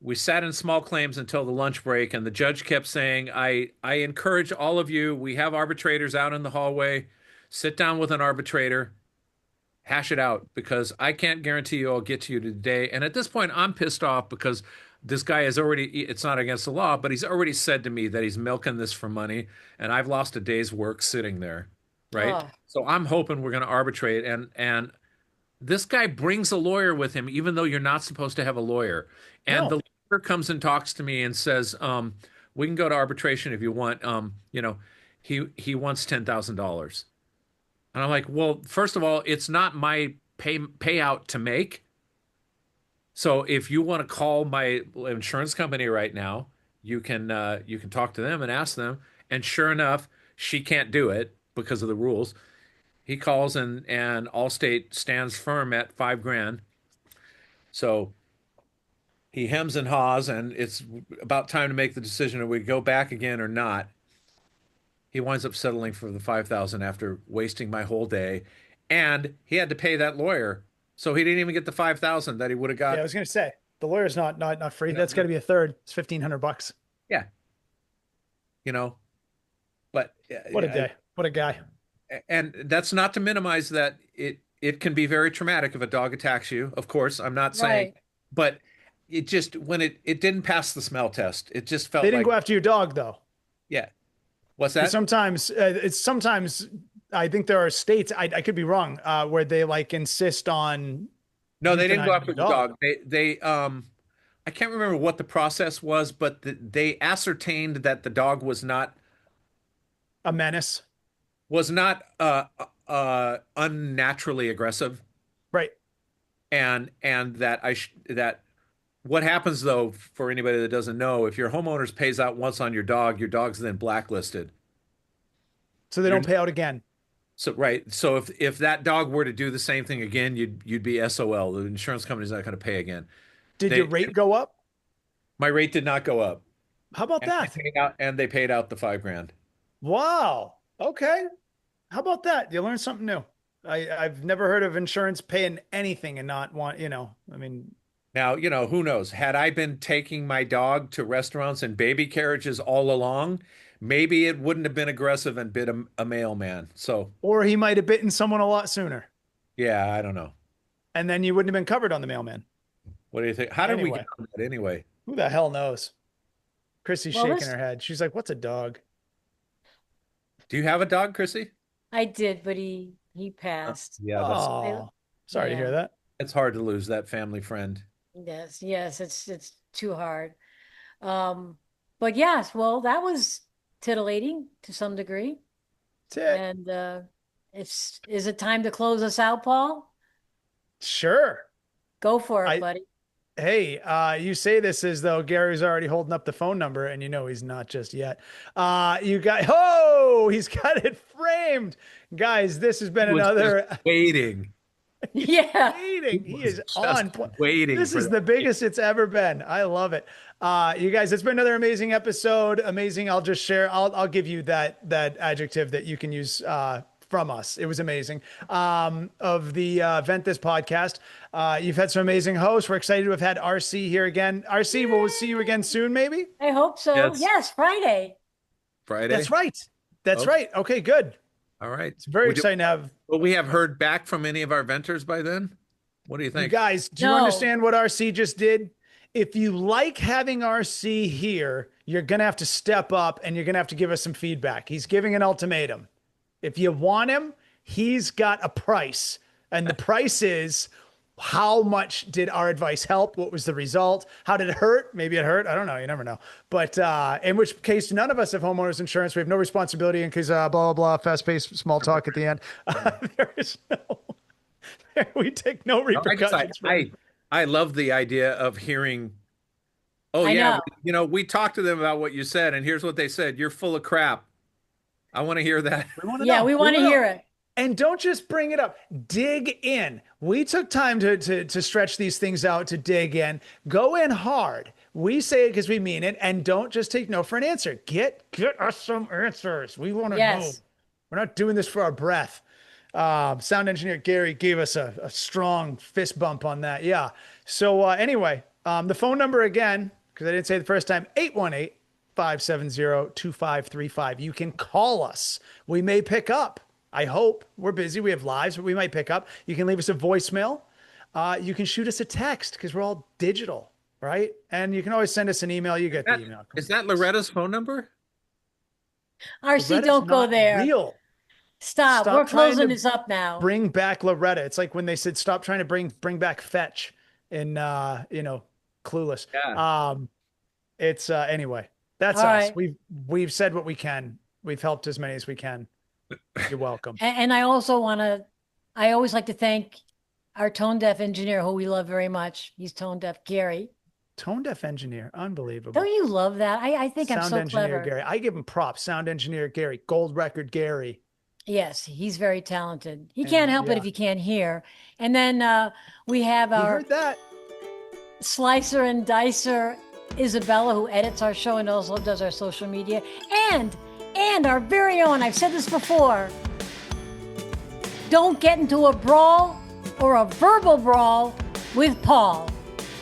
We sat in small claims until the lunch break, and the judge kept saying, I encourage all of you, we have arbitrators out in the hallway. Sit down with an arbitrator, hash it out, because I can't guarantee you I'll get to you today. And at this point, I'm pissed off because this guy is already, it's not against the law, but he's already said to me that he's milking this for money, and I've lost a day's work sitting there, right? Oh, So I'm hoping we're going to arbitrate, and this guy brings a lawyer with him, even though you're not supposed to have a lawyer. And the No. lawyer comes and talks to me and says, we can go to arbitration if you want. He wants $10,000. And I'm like, well, first of all, it's not my payout to make. So if you want to call my insurance company right now, you can talk to them and ask them. And sure enough, she can't do it because of the rules. He calls and Allstate stands firm at 5 grand. So he hems and haws, and it's about time to make the decision: are we go back again or not? He winds up settling for the 5,000 after wasting my whole day, and he had to pay that lawyer, so he didn't even get the 5,000 that he would have Yeah, got. I was gonna say the lawyer's not free. That's got to be a third. It's $1,500. Yeah, you know. But What a day! What a guy! and that's not to minimize that it can be very traumatic if a dog attacks you. Of course, I'm not saying, right. but it just when it didn't pass the smell test, it just felt They didn't like, go after your dog though. yeah. What's that? Sometimes it's sometimes I think there are states I could be wrong where they like insist on No, they didn't go euthanizing after the the dog. They I can't remember what the process was, but they ascertained that the dog a menace. was not unnaturally aggressive, Right. and that that what happens though, for anybody that doesn't know, if your homeowners pays out once on your dog's then blacklisted. So they don't pay out again. So right, so if that dog were to do the same thing again, you'd be SOL. The insurance company's not going to pay again. Did They your rate go up? My rate did not go up, How about and that? they paid out the 5 grand. Wow. Okay. How about that? You learn something new. I've never heard of insurance paying anything and not want, I mean, Now, who knows? Had I been taking my dog to restaurants and baby carriages all along, maybe it wouldn't have been aggressive and bit a mailman. So, or he might have bitten someone a lot sooner yeah, I don't know. and then you wouldn't have been covered on the mailman. What do you think? How did we Anyway. get on that anyway? Who the hell knows? Chrissy's Well, shaking this- her head. She's like, what's a dog? Do you have a dog, Chrissy? I did, but he passed. Yeah, Oh, sorry to Yeah. hear that. it's hard to lose that family friend. Yes, it's too hard. But yes, well, that was titillating to some degree. That's it. And is it time to close us out, Paul? Sure. Go for it, I- buddy. Hey, you say this as though Gary's already holding up the phone number, and he's not just yet. He's got it framed. Guys, this has been He was another just waiting. Yeah. meeting. He is Just on point. waiting. This for is the biggest it's ever been. I love it. You guys, it's been another amazing episode. Amazing. I'll just share. I'll give you that adjective that you can use from us. It was amazing. Of the Ventthis podcast. You've had some amazing hosts. We're excited to have had RC here again. RC, we'll see you again soon, maybe. I hope so. Yes. Yes, Friday. Friday. That's right. That's Okay. right. Okay, good. All right. It's very Would you- exciting to have Will we have heard back from any of our venters by then? What do you you think? guys. Do you No. understand what RC just did? If you like having RC here, you're going to have to step up and you're going to have to give us some feedback. He's giving an ultimatum. If you want him, he's got a price. And the price is, how much did our advice help? What was the result? How did it hurt? Maybe it hurt. I don't know. You never know. But in which case, none of us have homeowners insurance. We have no responsibility in case blah, blah, blah, fast-paced small talk at the end. There is no, we take no repercussions. I love the idea of hearing, oh, I yeah, know. we talked to them about what you said, and here's what they said. You're full of crap. I want to hear that. We wanna Yeah, know. we want to wanna hear know. it. And don't just bring it up. Dig in. We took time to stretch these things out, to dig in. Go in hard. We say it because we mean it, and don't just take no for an answer. Get us some answers. We want to know. Yes. We're not doing this for our breath. Sound engineer Gary gave us a strong fist bump on that. Yeah. So anyway, the phone number again, because I didn't say it the first time, 818-570-2535. You can call us. We may pick up. I hope. We're busy. We have lives, but we might pick up. You can leave us a voicemail. You can shoot us a text because we're all digital. right? And you can always send us an email. You get the That, email. is that Loretta's phone number? RC, Loretta's don't go not there. real. Stop. Stop We're trying closing to this up now. Bring back Loretta. It's like when they said stop trying to bring back Fetch in Clueless. Yeah. It's anyway. That's All us. right. We've said what we can. We've helped as many as we can. You're welcome. And I also I always like to thank our tone deaf engineer who we love very much. He's tone deaf, Gary. Tone deaf engineer, unbelievable. Don't you love that? I think I'm Sound so engineer clever. Gary. I give him props. Sound engineer Gary. Gold record Gary. Yes, he's very talented. He can't help it yeah. if he can't hear. And then we have You our heard that? slicer and dicer Isabella, who edits our show and also does our social media, and our very own, I've said this before, don't get into a brawl or a verbal brawl with Paul.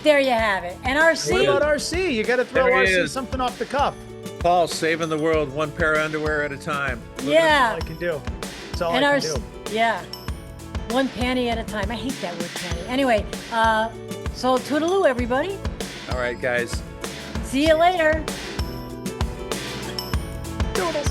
There you have it. And What RC, about RC? You got to throw There he RC is. something off the cuff. Paul saving the world one pair of underwear at a time. That's all yeah, I can do. That's all and I our can do. yeah, one panty at a time. I hate that word panty. Anyway, so toodaloo, everybody. All right, guys. See you later. Doodles.